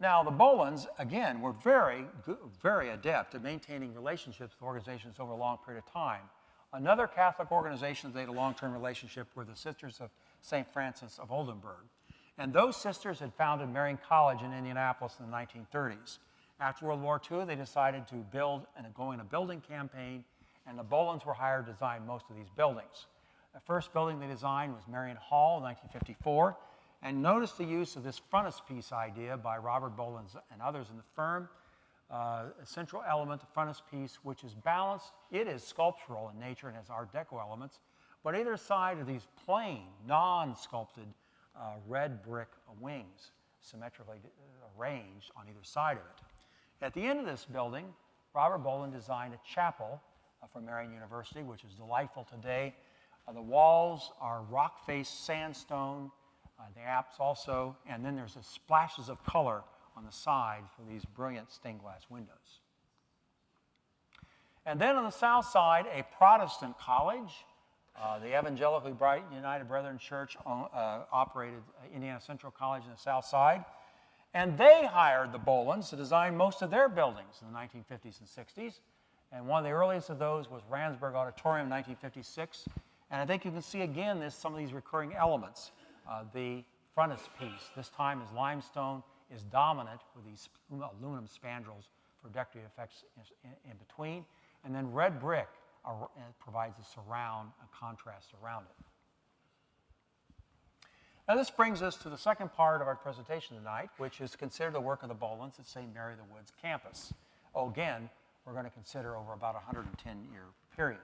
Now, the Bohlens, again, were very adept at maintaining relationships with organizations over a long period of time. Another Catholic organization they had a long-term relationship were the Sisters of St. Francis of Oldenburg. And those sisters had founded Marian College in Indianapolis in the 1930s. After World War II, they decided to go in a building campaign, and the Bohlens were hired to design most of these buildings. The first building they designed was Marian Hall in 1954. And notice the use of this frontispiece idea by Robert Bohlen and others in the firm. A central element, the frontispiece, which is balanced. It is sculptural in nature and has Art Deco elements. But either side are these plain, non-sculpted red brick wings, symmetrically arranged on either side of it. At the end of this building, Robert Bohlen designed a chapel for Marian University, which is delightful today. The walls are rock-faced sandstone. The apse also, and then there's splashes of color on the side for these brilliant stained glass windows. And then on the south side, a Protestant college. The Evangelically Bright United Brethren Church operated Indiana Central College in the south side. And they hired the Bohlens to design most of their buildings in the 1950s and 60s. And one of the earliest of those was Randsburg Auditorium in 1956. And I think you can see again some of these recurring elements. The frontispiece, this time is limestone, is dominant with these aluminum spandrels for decorative effects in between. And then red brick provides a surround, a contrast around it. Now this brings us to the second part of our presentation tonight, which is consider the work of the Bohlens at St. Mary of the Woods campus. Again, we're going to consider over about a 110-year period.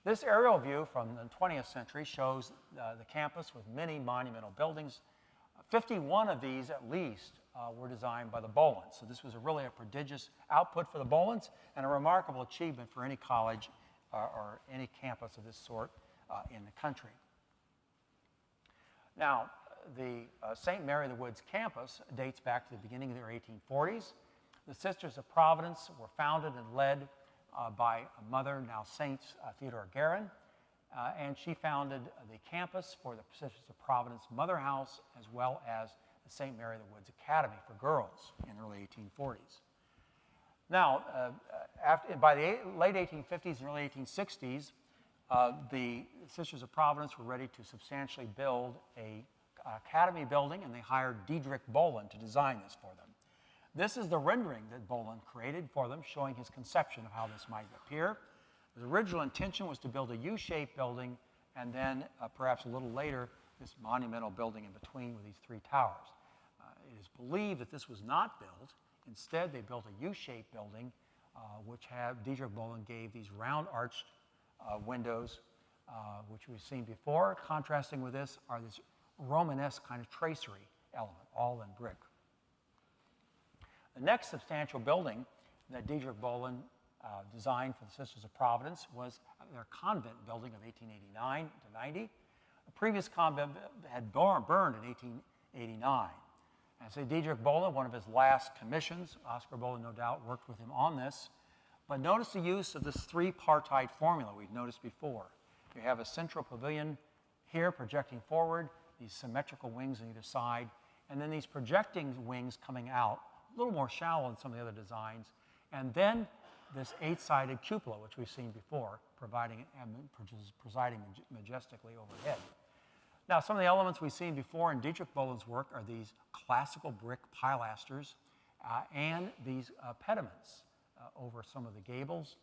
This aerial view from the 20th century shows the campus with many monumental buildings. 51 of these, at least, were designed by the Bohlens. So this was really a prodigious output for the Bohlens and a remarkable achievement for any college or any campus of this sort in the country. Now, the St. Mary of the Woods campus dates back to the beginning of the 1840s. The Sisters of Providence were founded and led by a mother, now Saint Theodore Guerin, and she founded the campus for the Sisters of Providence Mother House, as well as the St. Mary of the Woods Academy for girls in the early 1840s. Now, by the late 1850s and early 1860s, the Sisters of Providence were ready to substantially build a academy building, and they hired Diedrich Bohlen to design this for them. This is the rendering that Bohlen created for them, showing his conception of how this might appear. The original intention was to build a U-shaped building, and then perhaps a little later, this monumental building in between with these three towers. It is believed that this was not built. Instead, they built a U-shaped building, which Diedrich Bohlen gave these round arched windows, which we've seen before. Contrasting with this are this Romanesque kind of tracery element, all in brick. The next substantial building that Diedrich Bohlen designed for the Sisters of Providence was their convent building of 1889 to 90. The previous convent had burned in 1889. And so Diedrich Bohlen, one of his last commissions, Oscar Bohlen no doubt worked with him on this, but notice the use of this three-partite formula we've noticed before. You have a central pavilion here projecting forward, these symmetrical wings on either side, and then these projecting wings coming out, a little more shallow than some of the other designs, and then this eight-sided cupola, which we've seen before, presiding majestically overhead. Now, some of the elements we've seen before in Diedrich Bohlen's work are these classical brick pilasters and these pediments over some of the gables.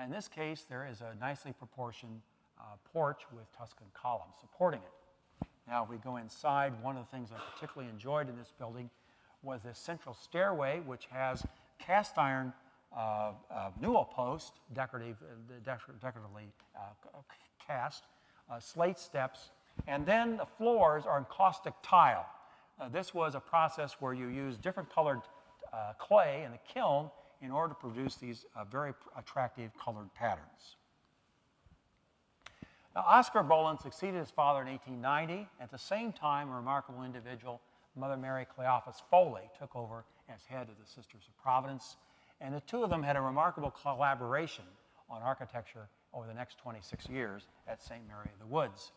In this case, there is a nicely proportioned porch with Tuscan columns supporting it. Now, if we go inside, one of the things I particularly enjoyed in this building was this central stairway, which has cast iron newel post, decoratively cast, slate steps, and then the floors are encaustic tile. This was a process where you use different colored clay in the kiln in order to produce these very attractive colored patterns. Now, Oscar Bohlen succeeded his father in 1890. At the same time, a remarkable individual, Mother Mary Cleophas Foley, took over as head of the Sisters of Providence, and the two of them had a remarkable collaboration on architecture over the next 26 years at St. Mary of the Woods.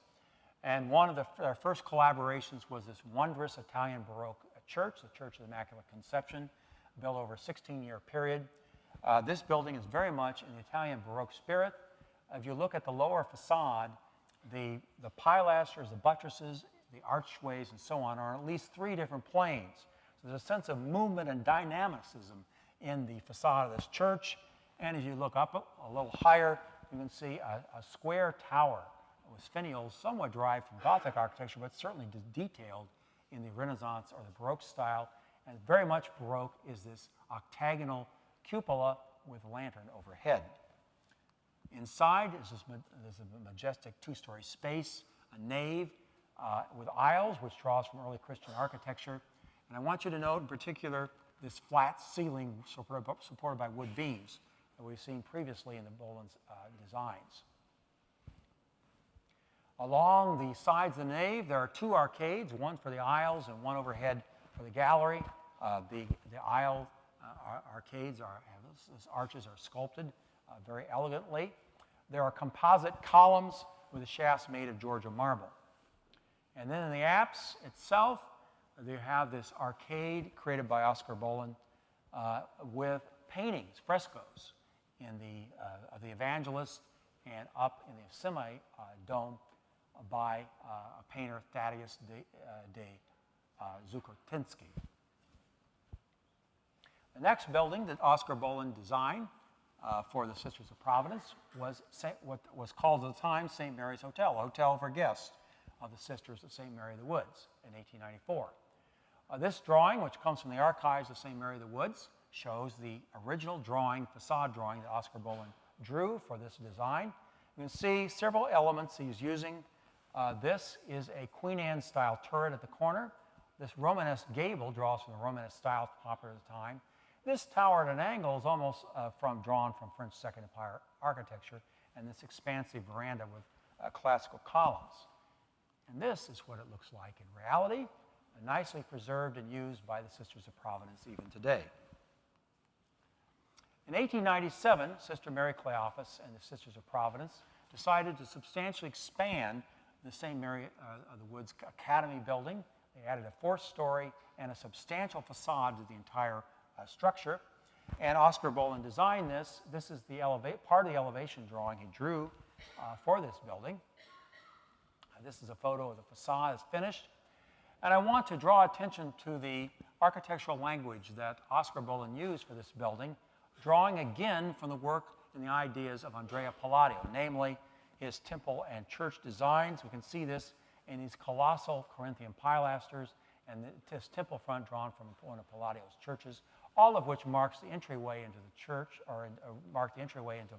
And one of their first collaborations was this wondrous Italian Baroque church, the Church of the Immaculate Conception, built over a 16-year period. This building is very much in the Italian Baroque spirit. If you look at the lower facade, the pilasters, the buttresses, the archways, and so on are on at least three different planes. So there's a sense of movement and dynamicism in the facade of this church. And as you look up a little higher, you can see a square tower with finials, somewhat derived from Gothic architecture, but certainly detailed in the Renaissance or the Baroque style. And very much Baroque is this octagonal cupola with a lantern overhead. Inside is there's a majestic two-story space, a nave with aisles, which draws from early Christian architecture. And I want you to note in particular this flat ceiling supported by wood beams that we've seen previously in the Bohlen's designs. Along the sides of the nave, there are two arcades, one for the aisles and one overhead for the gallery. The aisle arcades those arches are sculpted very elegantly. There are composite columns with the shafts made of Georgia marble. And then in the apse itself, they have this arcade created by Oscar Bohlen with paintings, frescoes, of the Evangelist and up in the semi-dome by a painter, Thaddeus de Zukotinski. The next building that Oscar Bohlen designed for the Sisters of Providence was what was called at the time St. Mary's Hotel, a hotel for guests of the Sisters of St. Mary of the Woods in 1894. This drawing, which comes from the archives of St. Mary of the Woods, shows the original drawing, facade drawing that Oscar Bohlen drew for this design. You can see several elements he's using. This is a Queen Anne style turret at the corner. This Romanesque gable draws from the Romanesque style popular at the time. This tower at an angle is almost drawn from French Second Empire architecture, and this expansive veranda with classical columns. And this is what it looks like in reality, nicely preserved and used by the Sisters of Providence even today. In 1897, Sister Mary Cleophas and the Sisters of Providence decided to substantially expand the St. Mary of the Woods Academy building. They added a 4th story and a substantial facade to the entire structure. And Oscar Bohlen designed this. This is the part of the elevation drawing he drew for this building. This is a photo of the facade as finished. And I want to draw attention to the architectural language that Oscar Bohlen used for this building, drawing again from the work and the ideas of Andrea Palladio, namely his temple and church designs. We can see this in these colossal Corinthian pilasters and this temple front drawn from one of Palladio's churches, all of which marks the entryway into the church, or mark the entryway into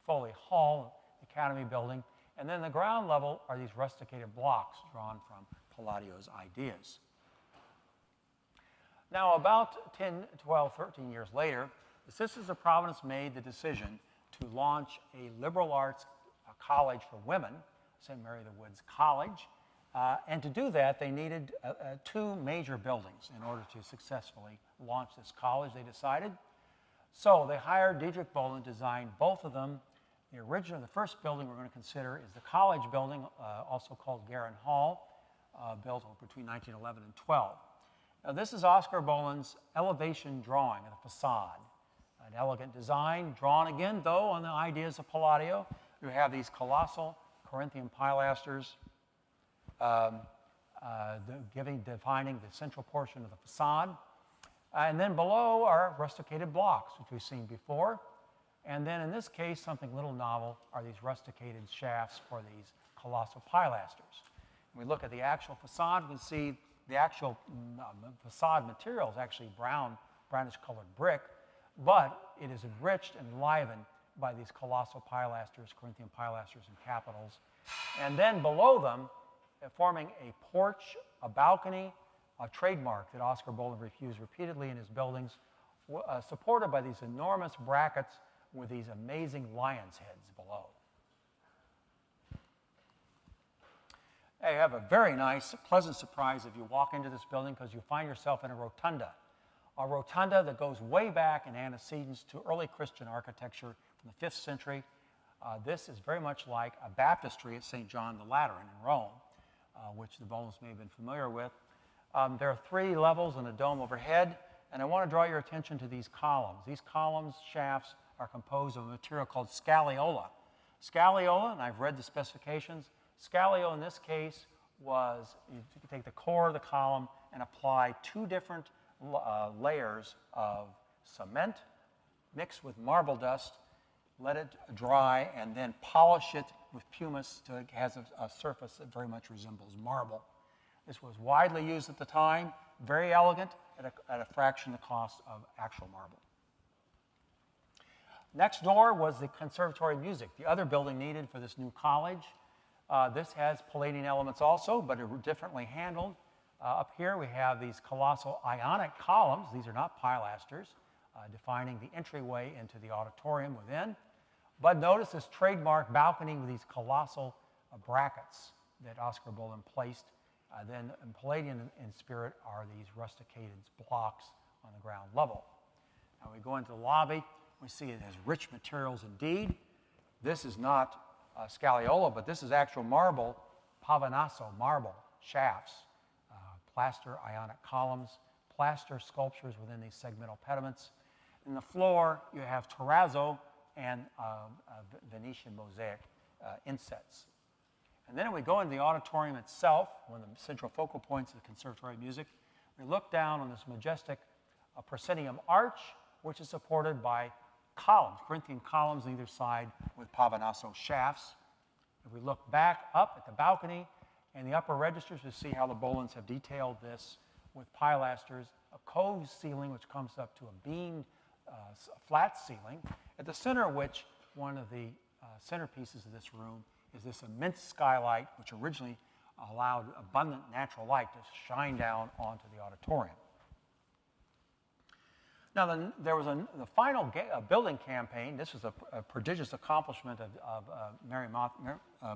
Foley Hall, the Academy building. And then the ground level are these rusticated blocks drawn from Palladio's ideas. Now, about 10, 12, 13 years later, the Sisters of Providence made the decision to launch a liberal arts college for women, St. Mary of the Woods College. And to do that, they needed 2 major buildings in order to successfully launch this college, they decided. So they hired Diedrich Bohlen to design both of them. The first building we're going to consider is the college building, also called Guerin Hall, built between 1911 and 12. Now, this is Oscar Bohlen's elevation drawing of the facade. An elegant design, drawn again, though, on the ideas of Palladio. You have these colossal Corinthian pilasters defining the central portion of the facade. And then below are rusticated blocks, which we've seen before. And then in this case, something a little novel are these rusticated shafts for these colossal pilasters. When we look at the actual facade, we can see the actual facade material is actually brownish colored brick, but it is enriched and enlivened by these colossal pilasters, Corinthian pilasters and capitals. And then below them, forming a porch, a balcony, a trademark that Oscar Bohlen refused repeatedly in his buildings, supported by these enormous brackets with these amazing lion's heads below. You have a very nice, pleasant surprise if you walk into this building, because you find yourself in a rotunda that goes way back in antecedents to early Christian architecture from the 5th century. This is very much like a baptistry at St. John the Lateran in Rome, which the Bohlens may have been familiar with. There are 3 levels and a dome overhead, and I want to draw your attention to these columns. These columns, shafts, are composed of a material called scagliola. Scagliola, and I've read the specifications, scagliola in this case was, you take the core of the column and apply 2 different layers of cement mixed with marble dust, let it dry, and then polish it with pumice so it has a surface that very much resembles marble. This was widely used at the time, very elegant, at a fraction of the cost of actual marble. Next door was the Conservatory of Music, the other building needed for this new college. This has Palladian elements also, but are differently handled. Up here we have these colossal Ionic columns. These are not pilasters, defining the entryway into the auditorium within. But notice this trademark balcony with these colossal brackets that Oscar Bohlen placed. Then in Palladian in spirit are these rusticated blocks on the ground level. Now we go into the lobby. We see it has rich materials indeed. This is not scagliola, but this is actual marble, pavanasso marble shafts, plaster Ionic columns, plaster sculptures within these segmental pediments. In the floor, you have terrazzo and Venetian mosaic insets. And then we go into the auditorium itself, one of the central focal points of the Conservatory of Music. We look down on this majestic proscenium arch, which is supported by columns, Corinthian columns on either side with pavanasso shafts. If we look back up at the balcony and the upper registers, we see how the Bohlens have detailed this with pilasters, a cove ceiling which comes up to a beamed flat ceiling, at the center of which one of the centerpieces of this room is this immense skylight, which originally allowed abundant natural light to shine down onto the auditorium. Now, there was the final building campaign. This was a prodigious accomplishment of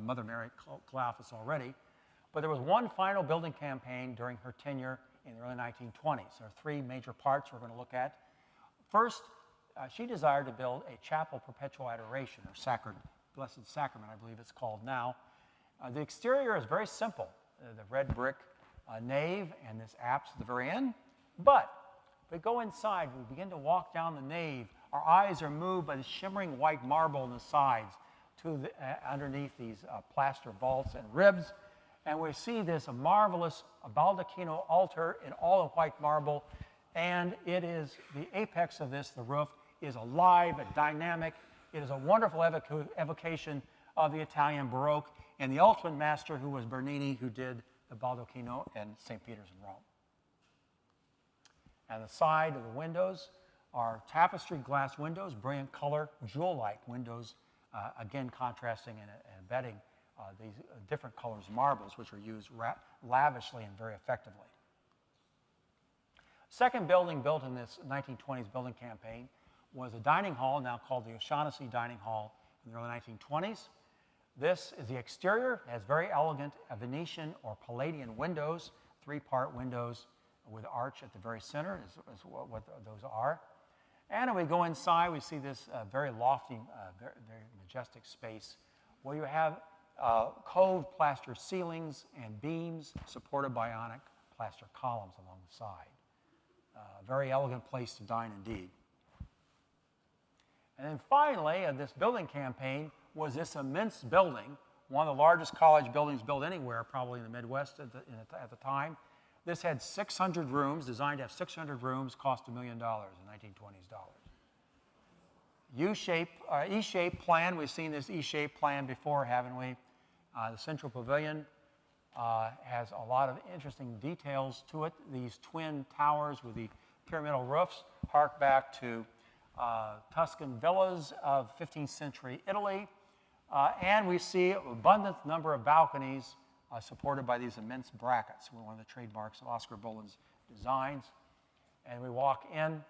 Mother Mary Cleophas already. But there was one final building campaign during her tenure in the early 1920s. There are three major parts we're going to look at. First, she desired to build a chapel perpetual adoration, or sacred blessed sacrament, I believe it's called now. The exterior is very simple, the red brick nave and this apse at the very end. But if we go inside, we begin to walk down the nave. Our eyes are moved by the shimmering white marble on the sides to underneath these plaster vaults and ribs. And we see this marvelous baldacchino altar in all of white marble. And it is the apex of this, the roof, is alive and dynamic. It is a wonderful evocation of the Italian Baroque and the ultimate master, who was Bernini, who did the baldacchino in St. Peter's in Rome. And the side of the windows are tapestry glass windows, brilliant color, jewel-like windows, again contrasting and embedding these different colors marbles, which are used lavishly and very effectively. Second building built in this 1920s building campaign was a dining hall, now called the O'Shaughnessy Dining Hall, in the early 1920s. This is the exterior. It has very elegant Venetian or Palladian windows, three-part windows with arch at the very center is what those are. And when we go inside, we see this very lofty, very majestic space where you have coved plaster ceilings and beams supported by ionic plaster columns along the side. Very elegant place to dine indeed. And then finally, this building campaign was this immense building, one of the largest college buildings built anywhere, probably in the Midwest at the time. This had 600 rooms, designed to have 600 rooms, cost $1 million in 1920s dollars. E-shaped plan. We've seen this E-shaped plan before, haven't we? The central pavilion has a lot of interesting details to it. These twin towers with the pyramidal roofs hark back to Tuscan villas of 15th century Italy. And we see an abundant number of balconies supported by these immense brackets. We're one of the trademarks of Oscar Bohlen's designs. And we walk in.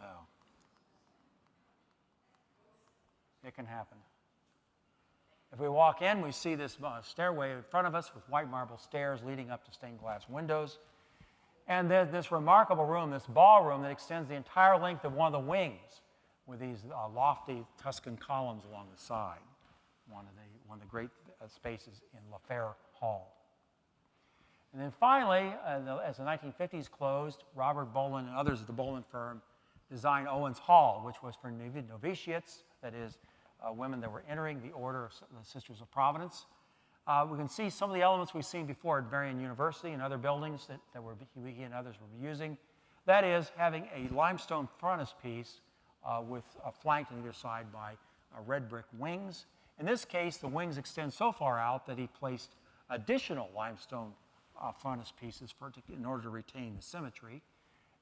Oh. It can happen. If we walk in, we see this stairway in front of us with white marble stairs leading up to stained glass windows. And there's this remarkable room, this ballroom, that extends the entire length of one of the wings with these lofty Tuscan columns along the side. One of the great spaces in Lafayette Hall. And then finally, as the 1950s closed, Robert Bohlen and others of the Bohlen firm designed Owens Hall, which was for novitiates, that is, women that were entering the Order of the Sisters of Providence. We can see some of the elements we've seen before at Marian University and other buildings that he and others were using. That is, having a limestone frontispiece with flanked on either side by red brick wings. In this case, the wings extend so far out that he placed additional limestone frontispieces in order to retain the symmetry.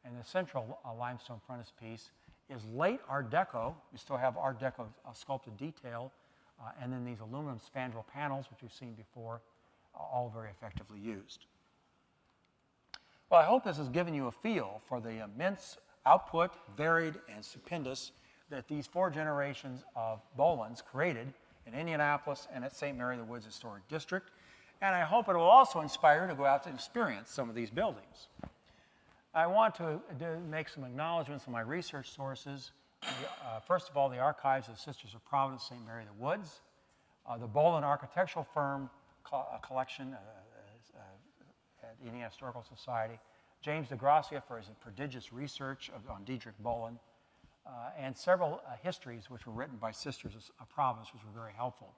And the central limestone frontispiece is late Art Deco. We still have Art Deco sculpted detail, and then these aluminum spandrel panels, which we've seen before, all very effectively used. Well, I hope this has given you a feel for the immense output, varied and stupendous, that these four generations of Bohlens created in Indianapolis and at St. Mary of the Woods Historic District. And I hope it will also inspire you to go out and experience some of these buildings. I want to make some acknowledgments of my research sources. First of all, the Archives of the Sisters of Providence, St. Mary of the Woods, the Bohlen Architectural Firm collection at the Indiana Historical Society, James DeGracia for his prodigious research on Diedrich Bohlen, and several histories which were written by Sisters of Providence, which were very helpful.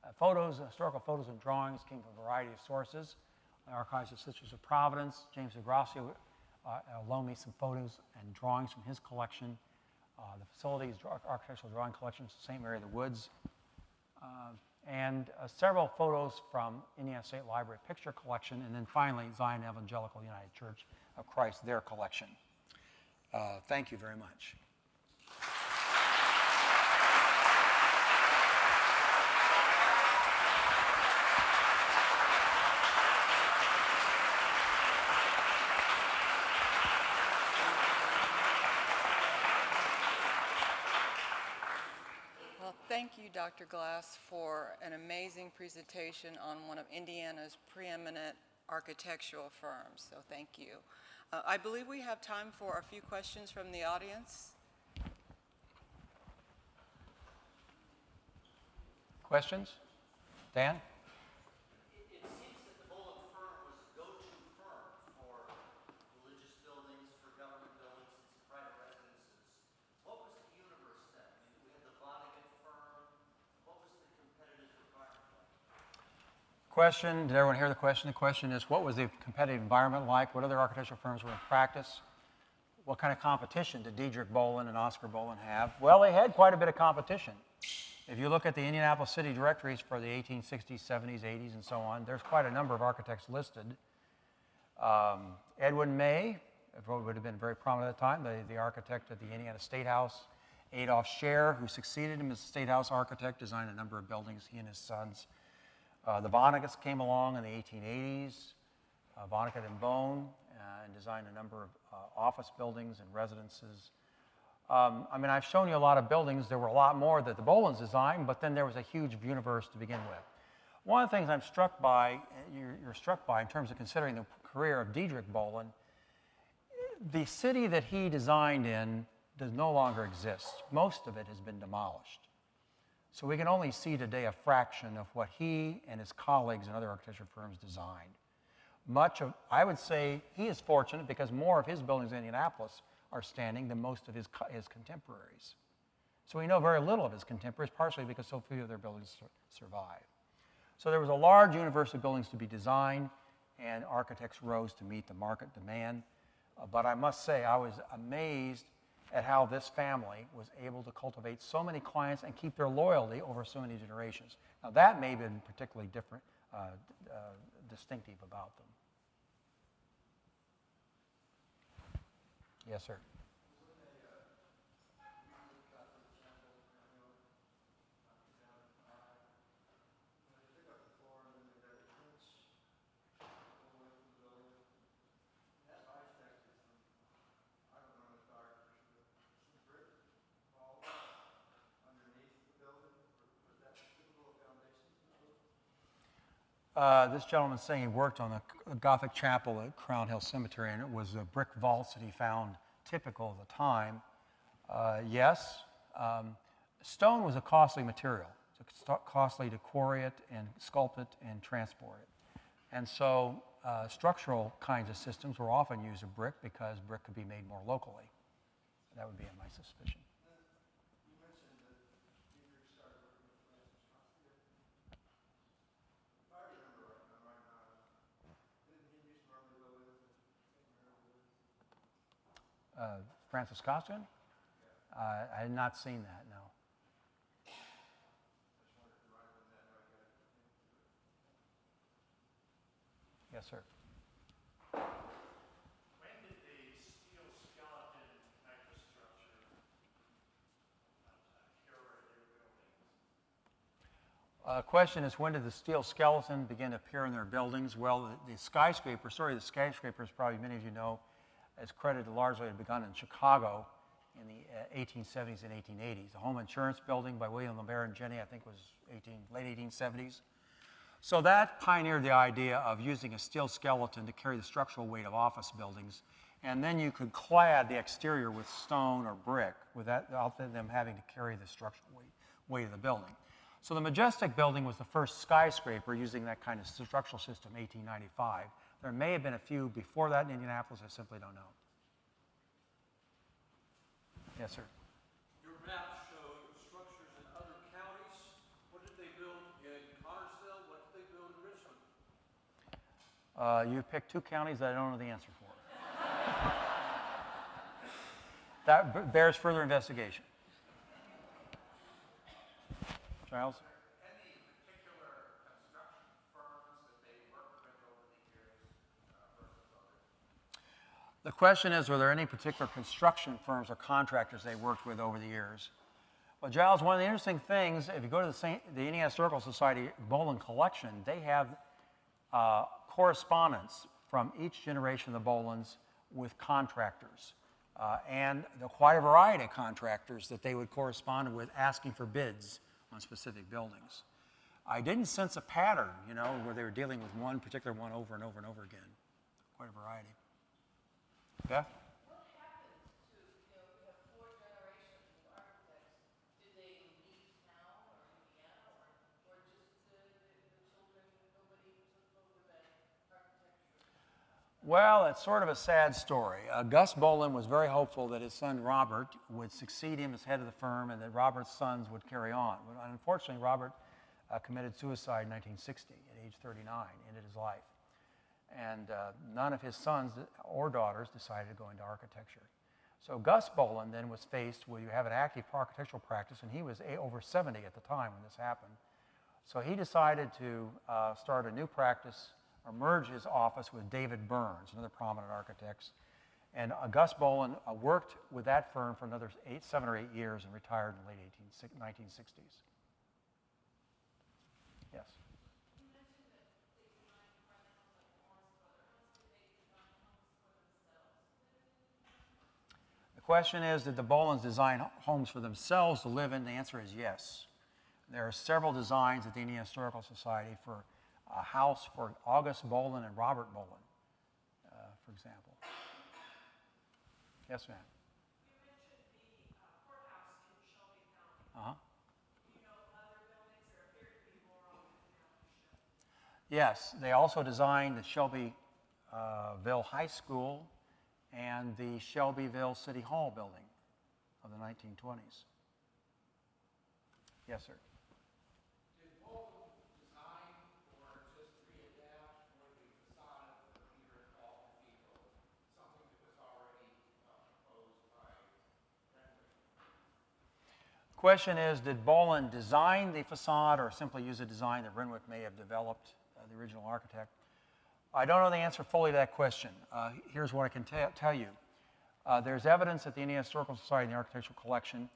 Historical photos and drawings came from a variety of sources. The Archives of Sisters of Providence, James DeGracia loaned me some photos and drawings from his collection. The facilities, architectural drawing collections, St. Mary of the Woods, and several photos from Indiana State Library picture collection, and then finally Zion Evangelical United Church of Christ, their collection. Thank you very much. Mr. Glass, for an amazing presentation on one of Indiana's preeminent architectural firms, so thank you. I believe we have time for a few questions from the audience. Questions? Dan? It seems that the Bohlen firm was a go-to firm for religious buildings, for government buildings, and private residences. What was the universe then? I mean, we had the Vonnegut firm. What was the competitive environment like? Question, did everyone hear the question? The question is, what was the competitive environment like? What other architectural firms were in practice? What kind of competition did Diedrich Bohlen and Oscar Bohlen have? Well, they had quite a bit of competition. If you look at the Indianapolis City directories for the 1860s, 70s, 80s, and so on, there's quite a number of architects listed. Edwin May would have been very prominent at the time, the architect of the Indiana State House. Adolph Scher, who succeeded him as State House architect, designed a number of buildings, he and his sons. The Vonnegut's came along in the 1880s, Vonnegut and Bohn, and designed a number of office buildings and residences. I mean, I've shown you a lot of buildings. There were a lot more that the Bohlens designed, but then there was a huge universe to begin with. One of the things I'm struck by, you're struck by in terms of considering the career of Diedrich Bohlen, the city that he designed in does no longer exist. Most of it has been demolished. So we can only see today a fraction of what he and his colleagues in other architecture firms designed. Much of, I would say he is fortunate because more of his buildings in Indianapolis are standing than most of his contemporaries. So we know very little of his contemporaries, partially because so few of their buildings survive. So there was a large universe of buildings to be designed, and architects rose to meet the market demand. But I must say, I was amazed at how this family was able to cultivate so many clients and keep their loyalty over so many generations. Now that may have been particularly different, distinctive about them. Yes, sir. This gentleman's saying he worked on a Gothic chapel at Crown Hill Cemetery, and it was brick vaults that he found typical of the time. Yes, stone was a costly material. It's costly to quarry it and sculpt it and transport it. And so structural kinds of systems were often used of brick because brick could be made more locally. That would be my suspicion. Francis Costigan? I had not seen that, no. Yes, sir. When did the steel skeleton type of structure appear in your buildings? Question is, when did the steel skeleton begin to appear in their buildings? Well, the skyscraper, story of the skyscrapers, probably many of you know, is credited largely to have begun in Chicago in the 1870s and 1880s. The home insurance building by William LeBaron Jenney, I think, was late 1870s. So that pioneered the idea of using a steel skeleton to carry the structural weight of office buildings, and then you could clad the exterior with stone or brick without them having to carry the structural weight of the building. So the Majestic building was the first skyscraper using that kind of structural system, 1895. There may have been a few before that in Indianapolis, I simply don't know. Yes, sir. Your map showed structures in other counties. What did they build in Connersville? What did they build in Richmond? You picked two counties that I don't know the answer for. That bears further investigation. Giles? Any particular construction firms that they worked with over the years versus others? The question is, were there any particular construction firms or contractors they worked with over the years? Well, Giles, one of the interesting things, if you go to the Indiana Historical Society Bohlen collection, they have correspondence from each generation of the Bohlens with contractors. And quite a variety of contractors that they would correspond with asking for bids on specific buildings. I didn't sense a pattern, you know, where they were dealing with one particular one over and over and over again. Quite a variety. Beth? What happened to, we have 4 generations of architects. Did they leave town or Indiana or just the children, nobody took over that architecture? Well, it's sort of a sad story. Gus Bohlen was very hopeful that his son Robert would succeed him as head of the firm and that Robert's sons would carry on. But unfortunately, Robert committed suicide in 1960 at age 39, ended his life. And none of his sons or daughters decided to go into architecture. So Gus Bohlen then was faced with, you have an active architectural practice, and he was over 70 at the time when this happened. So he decided to start a new practice, or merge his office with David Burns, another prominent architect. And Gus Bohlen worked with that firm for another 7 or 8 years and retired in the late 1960s. Yes? You mentioned that they designed apartments like Morris-Butler House. Did they design homes for themselves? The question is, did the Bohlens design homes for themselves to live in? The answer is yes. There are several designs at the Indiana Historical Society for a house for August Bohlen and Robert Bohlen, for example. Yes, ma'am. You mentioned the courthouse in Shelby County. Uh-huh. Do you know other buildings? There appear to be more on the township. Yes, they also designed the Shelbyville High School and the Shelbyville City Hall building of the 1920s. Yes, sir. Did Bohlen design or just readapt for the facade of the Guerin Hall Cathedral, something that was already proposed by Renwick? The question is, did Bohlen design the facade or simply use a design that Renwick may have developed, the original architect? I don't know the answer fully to that question. Here's what I can tell you. There's evidence at the Indiana Historical Society in the Architectural Collection.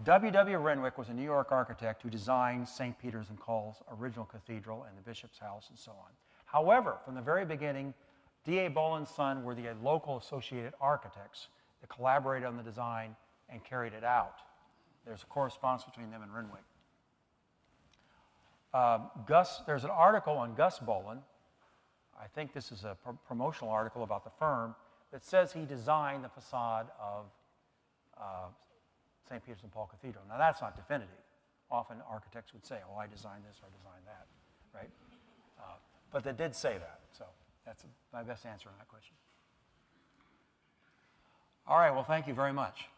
W.W. Renwick was a New York architect who designed St. Peter's and Paul's original cathedral and the bishop's house and so on. However, from the very beginning, D.A. Bohlen and Son were the local associated architects that collaborated on the design and carried it out. There's a correspondence between them and Renwick. There's an article on Gus Bohlen. I think this is a promotional article about the firm that says he designed the facade of St. Peter's and Paul Cathedral. Now, that's not definitive. Often architects would say, oh, I designed this or I designed that, right? But they did say that, so that's my best answer on that question. All right, well, thank you very much.